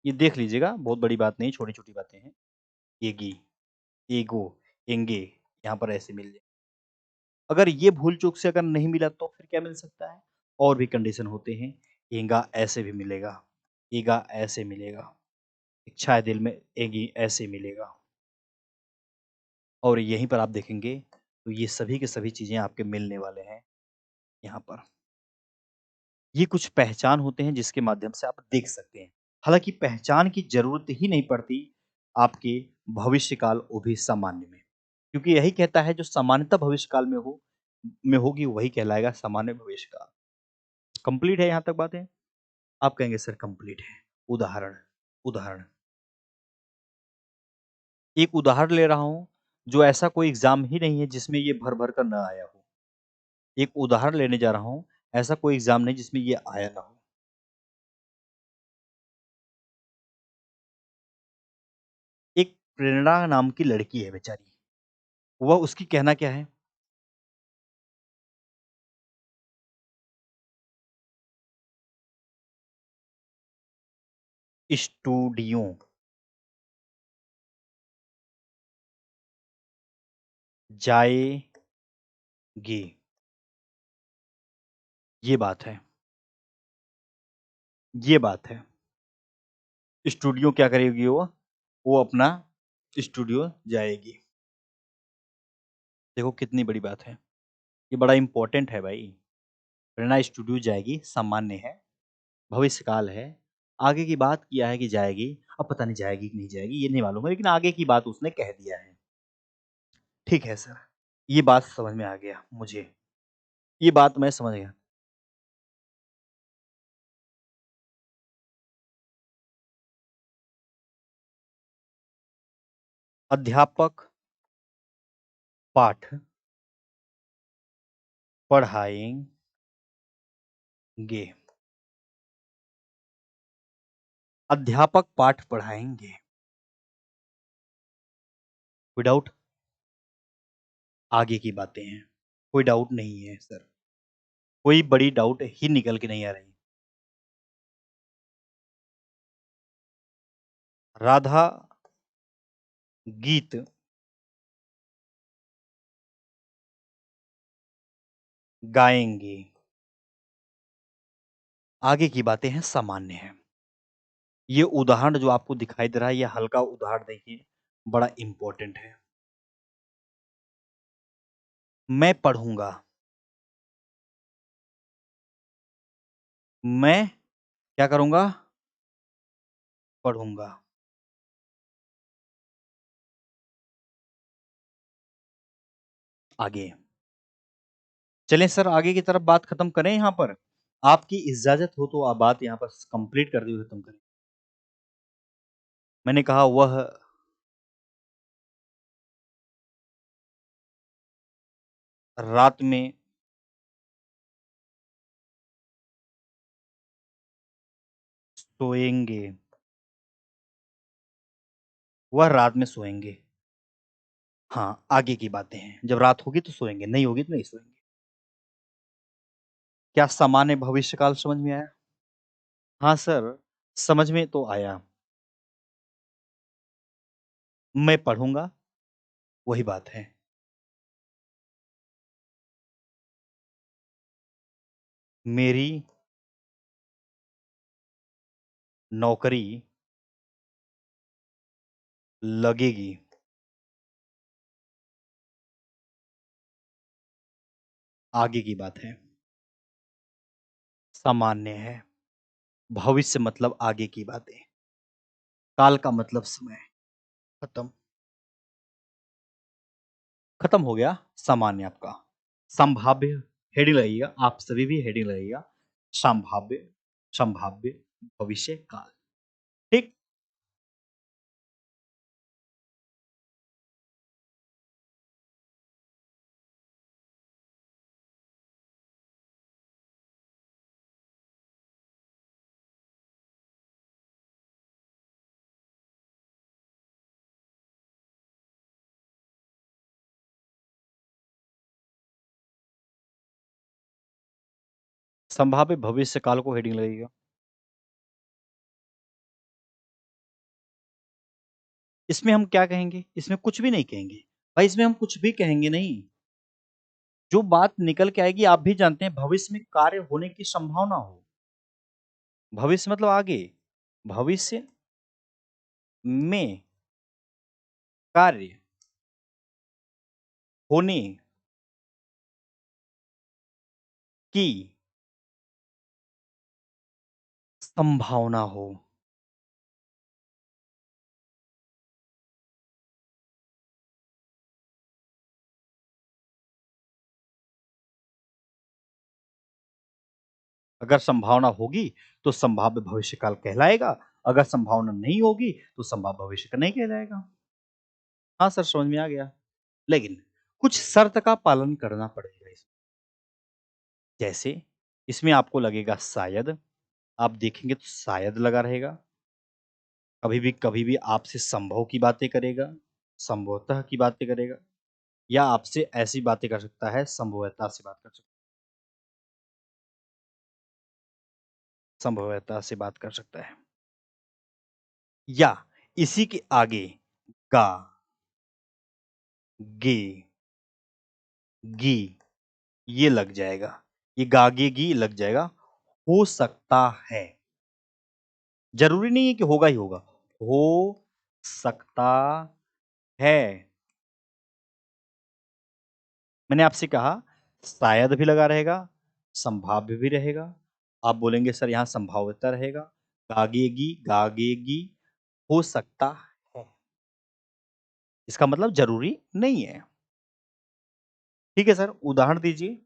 ये देख लीजिएगा, बहुत बड़ी बात नहीं, छोटी-छोटी बातें हैं। एगी, एगो, एंगे, यहाँ पर ऐसे मिल जाए। अगर ये भूल-चूक से अगर नहीं मिला तो फिर क्या मिल सकता है? और भी कंडीशन होते हैं। एंगा ऐसे भी मिलेगा, एगा ऐसे मिलेगा। इच्छा है दिल में, एगी ऐसे मिलेगा। और यहीं पर आप देखेंगे, तो ये सभी के सभी चीज़ें आपके मिलने वाले हैं यहाँ पर। ये कुछ पहचान होते हैं जिसके माध्यम से आप देख सकते हैं। हालाँकि पहचान की ज़रूरत ही नहीं पड़ती आपके भविष्यकाल वो भी सामान्य में। क्योंकि यही कहता है जो सामान्यतः भविष्यकाल में होगी वही कहलाएगा सामान्य भविष्यकाल। कंप्लीट है यहाँ तक बातें? आप कहेंगे सर कंप्लीट है। उदाहरण, उदाहरण। एक उदाहरण ले रहा हूँ, जो ऐसा कोई एग्ज़ाम ही नहीं है जिसमें ये भर-भर कर ना आया हो। एक उदाहरण लेने जा रहा हूँ, ऐसा कोई एग्ज़ाम नहीं जिसमें ये आया ना हो। एक प्रेरणा नाम की लड़की है बेचारी, वह उसकी कहना क्या है? स्टूडियो जाएगी, ये बात है, ये बात है। स्टूडियो क्या करेगी वो? वो अपना स्टूडियो जाएगी। देखो कितनी बड़ी बात है। ये बड़ा इम्पोर्टेंट है भाई। प्रेरणा स्टूडियो जाएगी, सामान्य है, भविष्यकाल है। आगे की बात किया है कि जाएगी, अब पता नहीं जाएगी कि नहीं जाएगी ये नहीं मालूम है, लेकिन आगे की बात उसने कह दिया है। ठीक है सर, ये बात समझ में आ गया मुझे, ये बात मैं समझ गया। अध्यापक पाठ पढ़ाएंगे। अध्यापक पाठ पढ़ाएंगे। विदाउट आगे की बातें हैं, कोई डाउट नहीं है सर, कोई बड़ी डाउट ही निकल के नहीं आ रही। राधा गीत गाएंगे। आगे की बातें हैं, सामान्य है। ये उदाहरण जो आपको दिखाई दे रहा है, ये हल्का उदाहरण देखिए, बड़ा इंपॉर्टेंट है। मैं पढ़ूंगा। मैं क्या करूंगा? पढ़ूंगा। आगे चलें सर, आगे की तरफ बात खत्म करें। यहां पर आपकी इजाजत हो तो आप बात यहां पर कंप्लीट कर दी खत्म करें। मैंने कहा वह रात में सोएंगे। वह रात में सोएंगे। हाँ, आगे की बातें हैं, जब रात होगी तो सोएंगे, नहीं होगी तो नहीं सोएंगे। क्या सामान्य भविष्यकाल समझ में आया? हाँ सर, समझ में तो आया। मैं पढ़ूंगा, वही बात है। मेरी नौकरी लगेगी। आगे की बात है, सामान्य है। भविष्य मतलब आगे की बातें, काल का मतलब समय। खत्म, खत्म हो गया। सामान्य आपका संभाव्य हेडिंग लगेगा, आप सभी भी हेडिंग लगेगा, संभाव्य, संभाव्य भविष्य काल। ठीक। संभाव्य भविष्य काल को हेडिंग लगेगा। इसमें हम क्या कहेंगे? इसमें कुछ भी नहीं कहेंगे भाई, इसमें हम कुछ भी कहेंगे नहीं। जो बात निकल के आएगी आप भी जानते हैं, भविष्य में कार्य होने की संभावना हो। भविष्य मतलब आगे, भविष्य में कार्य होने की संभावना हो। अगर संभावना होगी तो संभाव्य भविष्य काल कहलाएगा, अगर संभावना नहीं होगी तो संभाव्य भविष्य का नहीं कहलाएगा। हाँ सर, समझ में आ गया, लेकिन कुछ शर्त का पालन करना पड़ेगा इसमें। जैसे इसमें आपको लगेगा शायद, आप देखेंगे तो शायद लगा रहेगा। कभी भी आपसे संभव की बातें करेगा, संभवतः की बातें करेगा, या आपसे ऐसी बातें कर सकता है, संभवतः से बात कर सकता है, संभवतः से बात कर सकता है, या इसी के आगे गा, गे, गी ये लग जाएगा, ये गागे गी लग जाएगा। हो सकता है, जरूरी नहीं है कि होगा ही होगा, हो सकता है। मैंने आपसे कहा शायद भी लगा रहेगा, संभाव्य भी रहेगा। आप बोलेंगे सर यहाँ संभाव्यता रहेगा, गागेगी, गागेगी, हो सकता है। इसका मतलब ज़रूरी नहीं है। ठीक है सर, उदाहरण दीजिए।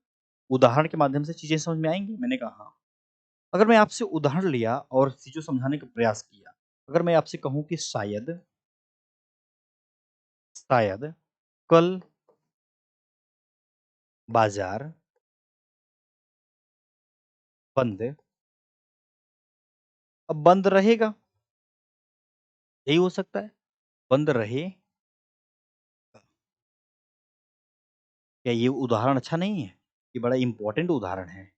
उदाहरण के माध्यम से चीज़ें समझ में आएँगी? मैंने कहा हाँ। अगर मैं आपसे उदाहरण लिया और चीज़ों समझाने का प्रयास किया, अगर मैं आपसे कहूँ कि शायद शायद कल बाज़ार बंद अब बंद रहेगा, यही हो सकता है, बंद रहे। क्या ये उदाहरण अच्छा नहीं है? ये बड़ा इम्पोर्टेंट उदाहरण है।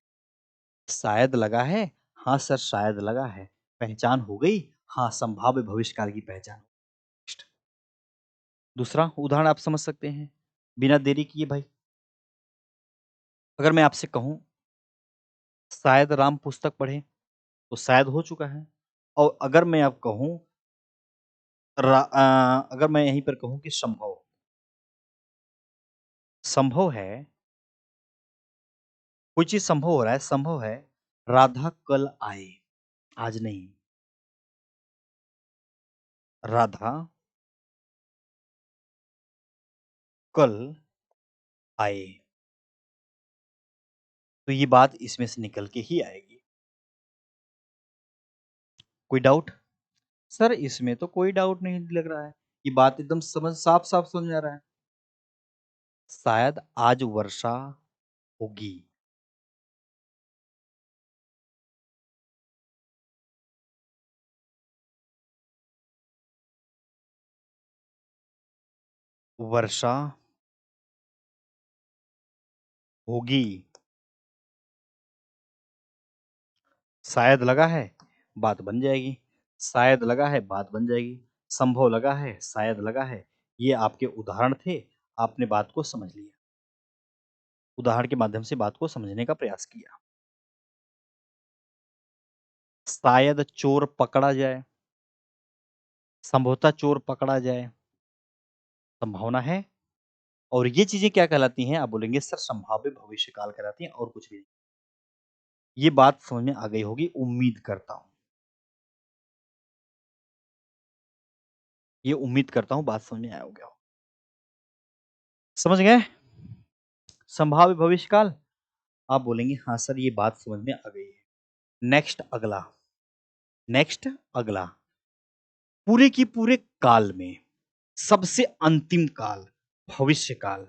शायद लगा है, हाँ सर शायद लगा है। पहचान हो गई, हाँ संभाव्य भविष्यकाल की पहचान। नेक्स्ट दूसरा उदाहरण आप समझ सकते हैं, बिना देरी किए भाई। अगर मैं आपसे कहूँ शायद राम पुस्तक पढ़े, तो शायद हो चुका है। और अगर मैं अब कहूँ अगर मैं यहीं पर कहूँ कि संभव संभव है, कोई चीज़ संभव हो रहा है, संभव है राधा कल आए, आज नहीं। राधा कल आए, तो ये बात इसमें से निकल के ही आएगी। कोई डाउट? सर इसमें तो कोई डाउट नहीं लग रहा है, ये बात एकदम साफ-साफ समझ में आ रहा है। शायद आज वर्षा होगी। वर्षा होगी। शायद लगा है, बात बन जाएगी। शायद लगा है, बात बन जाएगी। संभव लगा है, शायद लगा है। ये आपके उदाहरण थे, आपने बात को समझ लिया। उदाहरण के माध्यम से बात को समझने का प्रयास किया। शायद चोर पकड़ा जाए, संभवतः चोर पकड़ा जाए, संभावना है। और ये चीज़ें क्या कहलाती हैं? आप बोलेंगे सर संभाव्य भविष्यकाल कहलाती हैं और कुछ भी नहीं। ये बात समझ में आ गई होगी, उम्मीद करता हूँ। ये उम्मीद करता हूँ बात समझ में आया होगा। समझ गए? संभाव्य भविष्यकाल? आप बोलेंगे हाँ सर ये बात समझ में आ गई है। नेक्स्ट अगला। पूरे की पूरे काल में सबसे अंतिम काल भविष्य काल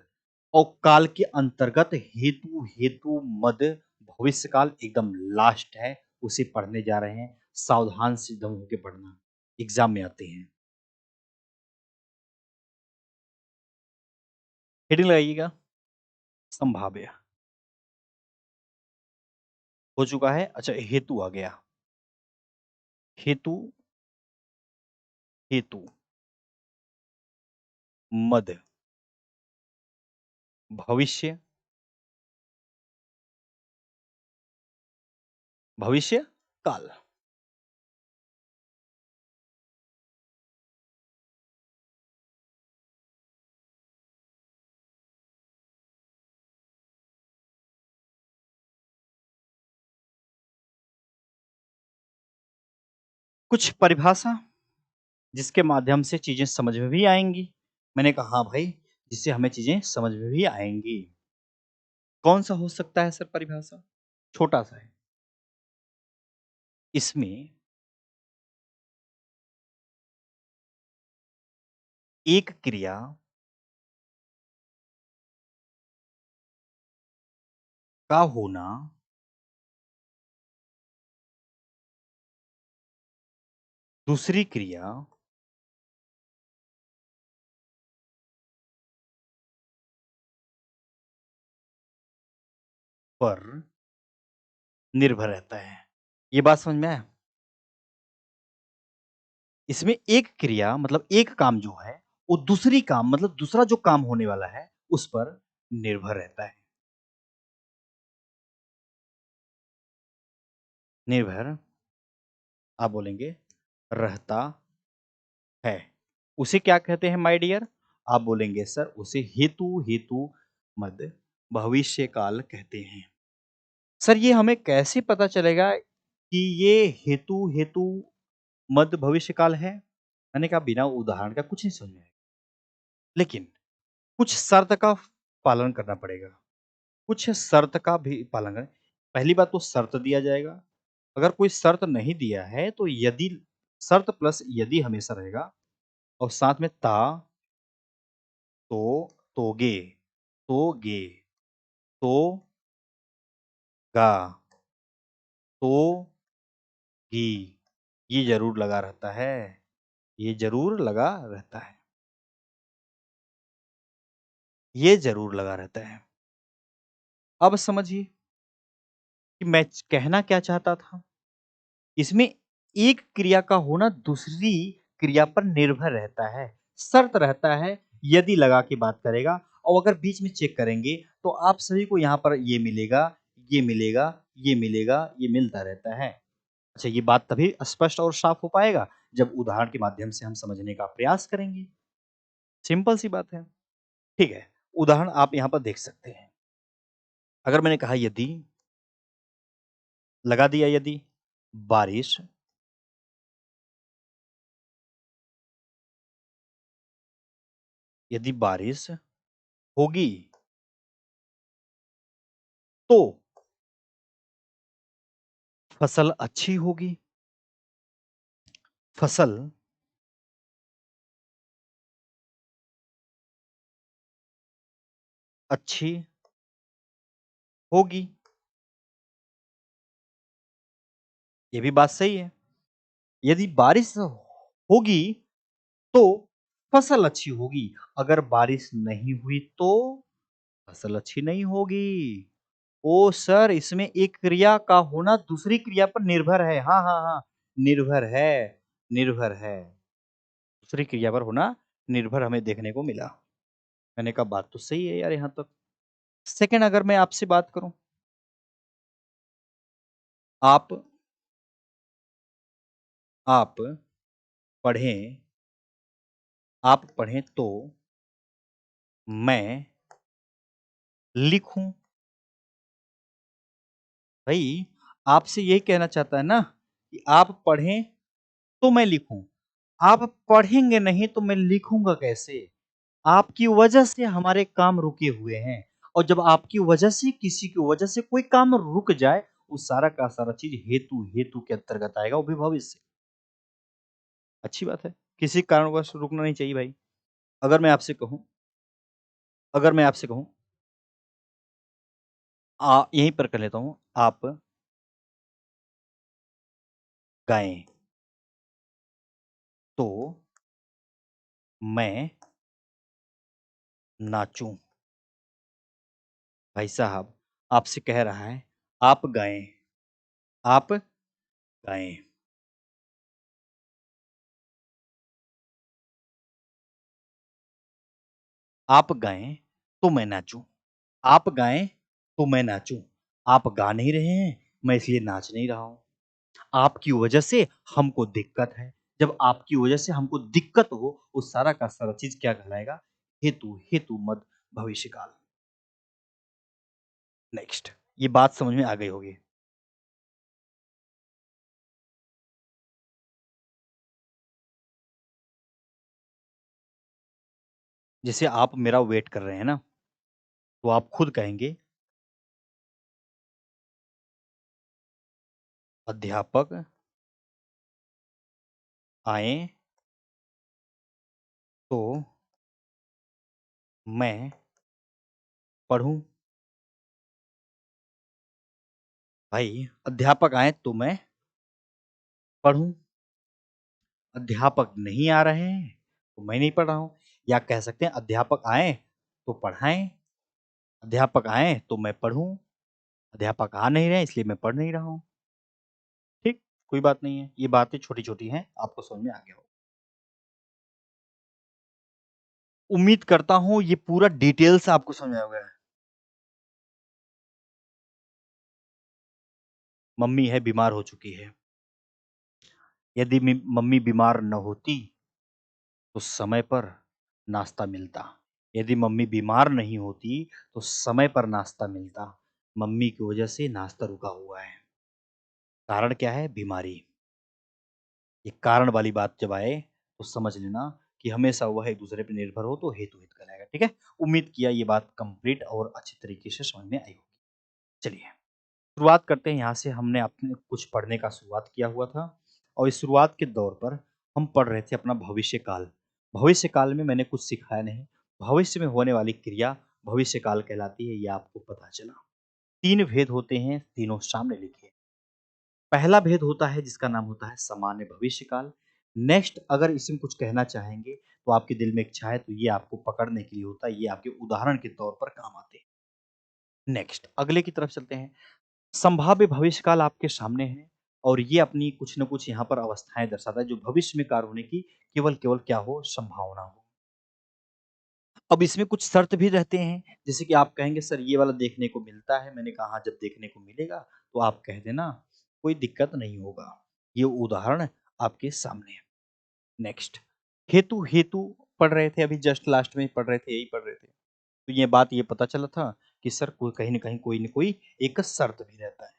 और काल के अंतर्गत हेतु हेतु मद भविष्य काल एकदम लास्ट है, उसे पढ़ने जा रहे हैं। सावधान से एकदम होके पढ़ना, एग्जाम में आते हैं। हेडिंग लगाइएगा संभाव्य। हो चुका है। अच्छा हेतु आ गया। हेतु हेतु मद भविष्य भविष्य काल। कुछ परिभाषा जिसके माध्यम से चीजें समझ में भी आएंगी। मैंने कहा हाँ भाई, जिससे हमें चीजें समझ में भी आएंगी। कौन सा हो सकता है सर परिभाषा? छोटा सा है। इसमें एक क्रिया का होना दूसरी क्रिया पर निर्भर रहता है। ये बात समझ में आया? इसमें एक क्रिया मतलब एक काम जो है, वो दूसरी काम मतलब दूसरा जो काम होने वाला है, उस पर निर्भर रहता है। निर्भर आप बोलेंगे रहता है। उसे क्या कहते हैं माय डियर? आप बोलेंगे सर उसे हेतु मद भविष्य काल कहते हैं। सर ये हमें कैसे पता चलेगा कि ये हेतु मद भविष्य काल है? मैंने कहा बिना उदाहरण का कुछ नहीं समझ में आएगा। लेकिन कुछ शर्त का पालन करना पड़ेगा। कुछ शर्त का भी पालन करें। पहली बात तो शर्त दिया जाएगा। अगर कोई शर्त नहीं दिया है तो यदि शर्त प्लस यदि हमेशा रहेगा और साथ में तो, तोगे, तोगे, तो, गा, तो, गी, ये ज़रूर लगा रहता है। ये ज़रूर लगा रहता है। ये ज़रूर लगा रहता है। अब समझिए कि मैं कहना क्या चाहता था। इसमें एक क्रिया का होना दूसरी क्रिया पर निर्भर रहता है। शर्त रहता है यदि लगा के बात करेगा और अगर बीच में चेक करेंगे तो आप सभी को यहाँ पर ये मिलेगा, ये मिलेगा, ये मिलेगा, ये मिलता रहता है। अच्छा ये बात तभी स्पष्ट और साफ हो पाएगा जब उदाहरण के माध्यम से हम समझने का प्रयास करेंगे। सिंपल सी बात है। ठीक है, उदाहरण आप यहाँ पर देख सकते हैं। अगर मैंने कहा यदि, लगा दिया यदि, बारिश यदि बारिश होगी तो फसल अच्छी होगी। फसल अच्छी होगी। ये भी बात सही है। यदि बारिश होगी तो फसल अच्छी होगी। अगर बारिश नहीं हुई तो फसल अच्छी नहीं होगी। ओ सर इसमें एक क्रिया का होना दूसरी क्रिया पर निर्भर है। हाँ, हाँ, हाँ, निर्भर है, निर्भर है। दूसरी क्रिया पर होना निर्भर हमें देखने को मिला। मैंने कहा बात तो सही है यार यहाँ तक। सेकंड अगर मैं आपसे बात करूँ, आप आप पढ़ें आप पढ़ें तो मैं लिखूँ। भई आपसे यही कहना चाहता है ना कि आप पढ़ें तो मैं लिखूँ। आप पढ़ेंगे नहीं तो मैं लिखूँगा कैसे? आपकी वजह से हमारे काम रुके हुए हैं और जब आपकी वजह से किसी की वजह से कोई काम रुक जाए, वो सारा का सारा चीज़ हेतु के अंतर्गत आएगा, वो भी भविष्य। अच्छी बात है। किसी कारणवश रुकना नहीं चाहिए भाई। अगर मैं आपसे कहूँ अगर मैं आपसे कहूँ यहीं पर कर लेता हूँ, आप गाएँ तो मैं नाचूँ। भाई साहब आपसे कह रहा है, आप गाएँ, आप गाएँ। आप गाएँ तो मैं नाचूँ। आप गाएँ तो मैं नाचूँ। आप गा नहीं रहे हैं, मैं इसलिए नाच नहीं रहा हूँ। आपकी वजह से हमको दिक्कत है। जब आपकी वजह से हमको दिक्कत हो, वो सारा का सारा चीज़ क्या कहलाएगा? हेतु मद भविष्यकाल। नेक्स्ट ये बात समझ में आ गई होगी। जैसे आप मेरा वेट कर रहे हैं ना, तो आप खुद कहेंगे अध्यापक आएँ तो मैं पढ़ूँ। भाई अध्यापक आएँ तो मैं पढ़ूँ। अध्यापक नहीं आ रहे हैं, तो मैं नहीं पढ़ रहा हूँ। या कह सकते हैं अध्यापक आएँ तो पढ़ाएँ, अध्यापक आएँ तो मैं पढ़ूँ, अध्यापक आ नहीं रहे हैं इसलिए मैं पढ़ नहीं रहा हूँ। ठीक, कोई बात नहीं है। ये बातें छोटी-छोटी हैं, आपको समझ में आ गया होगा। उम्मीद करता हूँ ये पूरा डिटेल्स आपको समझ में आ गया है। मम्मी है बीमार हो चुकी है। यदि मम्मी बीमार न होती, तो समय पर नाश्ता मिलता। यदि मम्मी बीमार नहीं होती, तो समय पर नाश्ता मिलता। मम्मी की वजह से नाश्ता रुका हुआ है। कारण क्या है? बीमारी। ये कारण वाली बात जब आए, तो समझ लेना कि हमेशा वह एक-दूसरे पे निर्भर हो, तो हेतु हित कहलाएगा, ठीक है? उम्मीद किया ये बात कंप्लीट और अच्छी तरीके से समझ में आई होगी। चलिए, शुरुआत करते हैं यहाँ से हमने अपने कुछ पढ़ने का शुरुआत किया हुआ था और इस शुरुआत के दौर पर हम पढ़ रहे थे अपना भविष्य काल। भविष्य काल में मैंने कुछ सिखाया नहीं। भविष्य में होने वाली क्रिया भविष्य काल कहलाती है, ये आपको पता चला। 3 भेद होते हैं, तीनों सामने लिखे। पहला भेद होता है जिसका नाम होता है सामान्य भविष्य काल। नेक्स्ट अगर इसमें कुछ कहना चाहेंगे, तो आपके दिल में इच्छा है तो ये आपको पकड़ने के लिए होता है, ये आपके उदाहरण के तौर पर काम आते हैं। नेक्स्ट अगले की तरफ चलते हैं। संभाव्य भविष्यकाल आपके सामने है और ये अपनी कुछ न कुछ यहाँ पर अवस्थाएँ दर्शाता है जो भविष्य में कार्य होने की केवल-केवल क्या हो संभावना हो। अब इसमें कुछ शर्त भी रहते हैं, जैसे कि आप कहेंगे सर ये वाला देखने को मिलता है, मैंने कहा हाँ, जब देखने को मिलेगा तो आप कह देना कोई दिक्कत नहीं होगा। ये उदाहरण आपके सामने है। नेक्स्ट हेतु हेतु पढ़ रहे थे अभी जस्ट लास्ट में पढ़ रहे थे, यही पढ़ रहे थे। तो ये बात ये पता चला था कि सर कोई कहीं न कहीं कोई न कोई एक शर्त भी रहता है।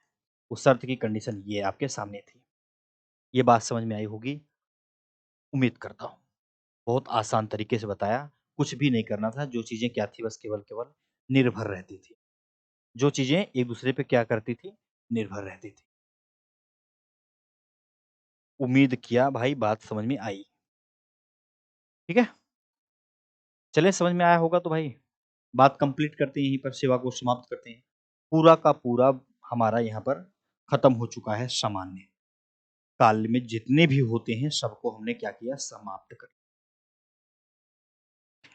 उस शर्त की कंडीशन ये आपके सामने थी। ये बात समझ में आई होगी, उम्मीद करता हूँ। बहुत आसान तरीके से बताया, कुछ भी नहीं करना था, जो चीज़ें क्या थी बस केवल-केवल निर्भर रहती थी। जो चीज़ें एक-दूसरे पे क्या करती थी, निर्भर रहती थी। उम्मीद किया भाई बात समझ में आई, ठीक है? चलिए समझ में आया होगा तो भाई बात कंप्लीट करते हैं, यहीं पर सेवा को समाप्त करते हैं। पूरा का पूरा हमारा यहाँ पर खत्म हो चुका है सामान्य काल में जितने भी होते हैं सबको हमने क्या किया समाप्त कर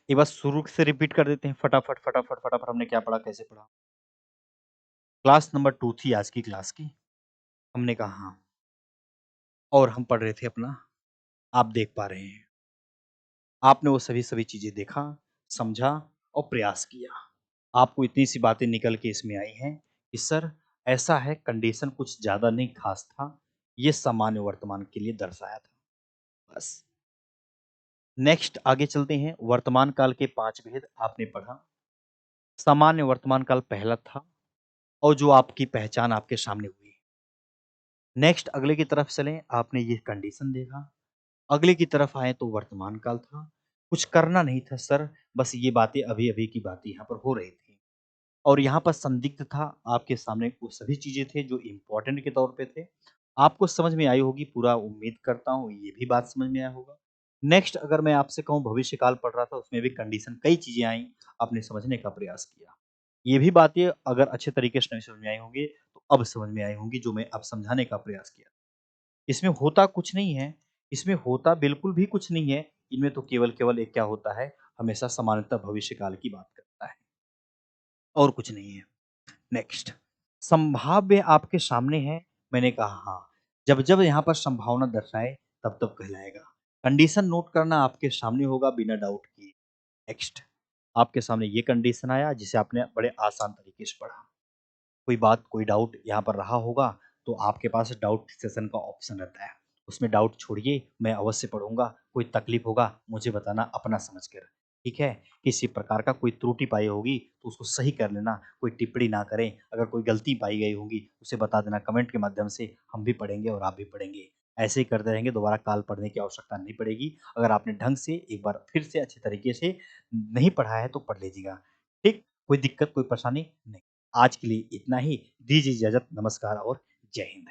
एक बार शुरू से रिपीट कर देते हैं फटाफट, फटाफट, फटाफट हमने क्या पढ़ा, कैसे पढ़ा? क्लास नंबर 2 थी आज की क्लास की। हमने कहा हाँ और हम पढ़ रहे थे अपना आप देख पा रहे हैं। आपने वो सभी चीज़ें देखा, समझा और प्रयास किया। आपको इतनी सी बातें निकल के इसमें आई हैं कि सर ऐसा है कंडीशन कुछ ज़्यादा नहीं ख़ास था। ये सामान्य वर्तमान के लिए दर्शाया था, बस। नेक्स्ट आगे चलते हैं, वर्तमान काल के 5 भेद आपने पढ़ा। सामान्य वर्तमान काल पहला था और जो आपकी पहचान आपके सामने हुई। नेक्स्ट अगले की तरफ चलें, आपने ये कंडीशन देखा। अगले की तरफ आएँ तो वर्तमान काल था। कुछ करना नहीं था सर, बस ये बातें अभी-अभी की बातें यहाँ पर हो रही थी। और यहाँ पर संदिग्ध था, आपके सामने वो सभी चीज़ें थे जो इम्पोर्टेंट के तौर पे थे। आपको समझ में आई होगी, पूरा उम्मीद करता हूँ ये भी बात समझ में आया होगा। नेक्स्ट अगर मैं आपसे कहूँ भविष्यकाल पढ़ रहा था, उसमें भी कंडीशन कई चीज़ें आईं, आपने समझने का प्रयास किया। ये भी बातें अगर अच्छे तरीके से नहीं समझ में आई होंगी, तो अब समझ में आई होंगी जो मैं अब समझाने का प्रयास किया। इसमें होता कुछ नहीं है, इसमें होता बिल्कुल भी कुछ नहीं है, इनमें तो केवल-केवल एक क्या होता है, हमेशा सामान्यतः भविष्यकाल की बात करता है, और कुछ नहीं है। नेक्स्ट संभाव्य आपके सामने है, मैंने कहा हाँ, जब-जब यहाँ पर संभावना दर्शाए तब-तब कहलाएगा। कंडीशन नोट करना आपके सामने होगा बिना डाउट किए। नेक्स्ट आपके सामने ये कंडीशन आया जिसे आपने बड़े आसान तरीके से पढ़ा। कोई बात, कोई डाउट यहाँ पर रहा होगा, तो आपके पास डाउट सेशन का ऑप्शन रहता है। उसमें डाउट छोड़िए, मैं अवश्य पढ़ूँगा। कोई तकलीफ होगा, मुझे बताना अपना समझकर, ठीक है? किसी प्रकार का कोई त्रुटि पाई होगी, तो उसको सही कर लेना, कोई टिप्पणी ना करें। अगर कोई गलती पाई गई होगी, उसे बता देना कमेंट के माध्यम से, हम भी पढ़ेंगे और आप भी पढ़ेंगे। ऐसे ही करते रहेंगे, दोबारा काल पढ़ने की आवश्यकता नहीं पड़ेगी। अगर आपने ढंग से एक बार फिर से अच्छे तरीके से नहीं पढ़ा है, तो पढ़ लीजिएगा, ठीक? कोई दिक्कत, कोई परेशानी नहीं। आज के लिए इतना ही। दीजिए इजाज़त। नमस्कार और जय हिंद।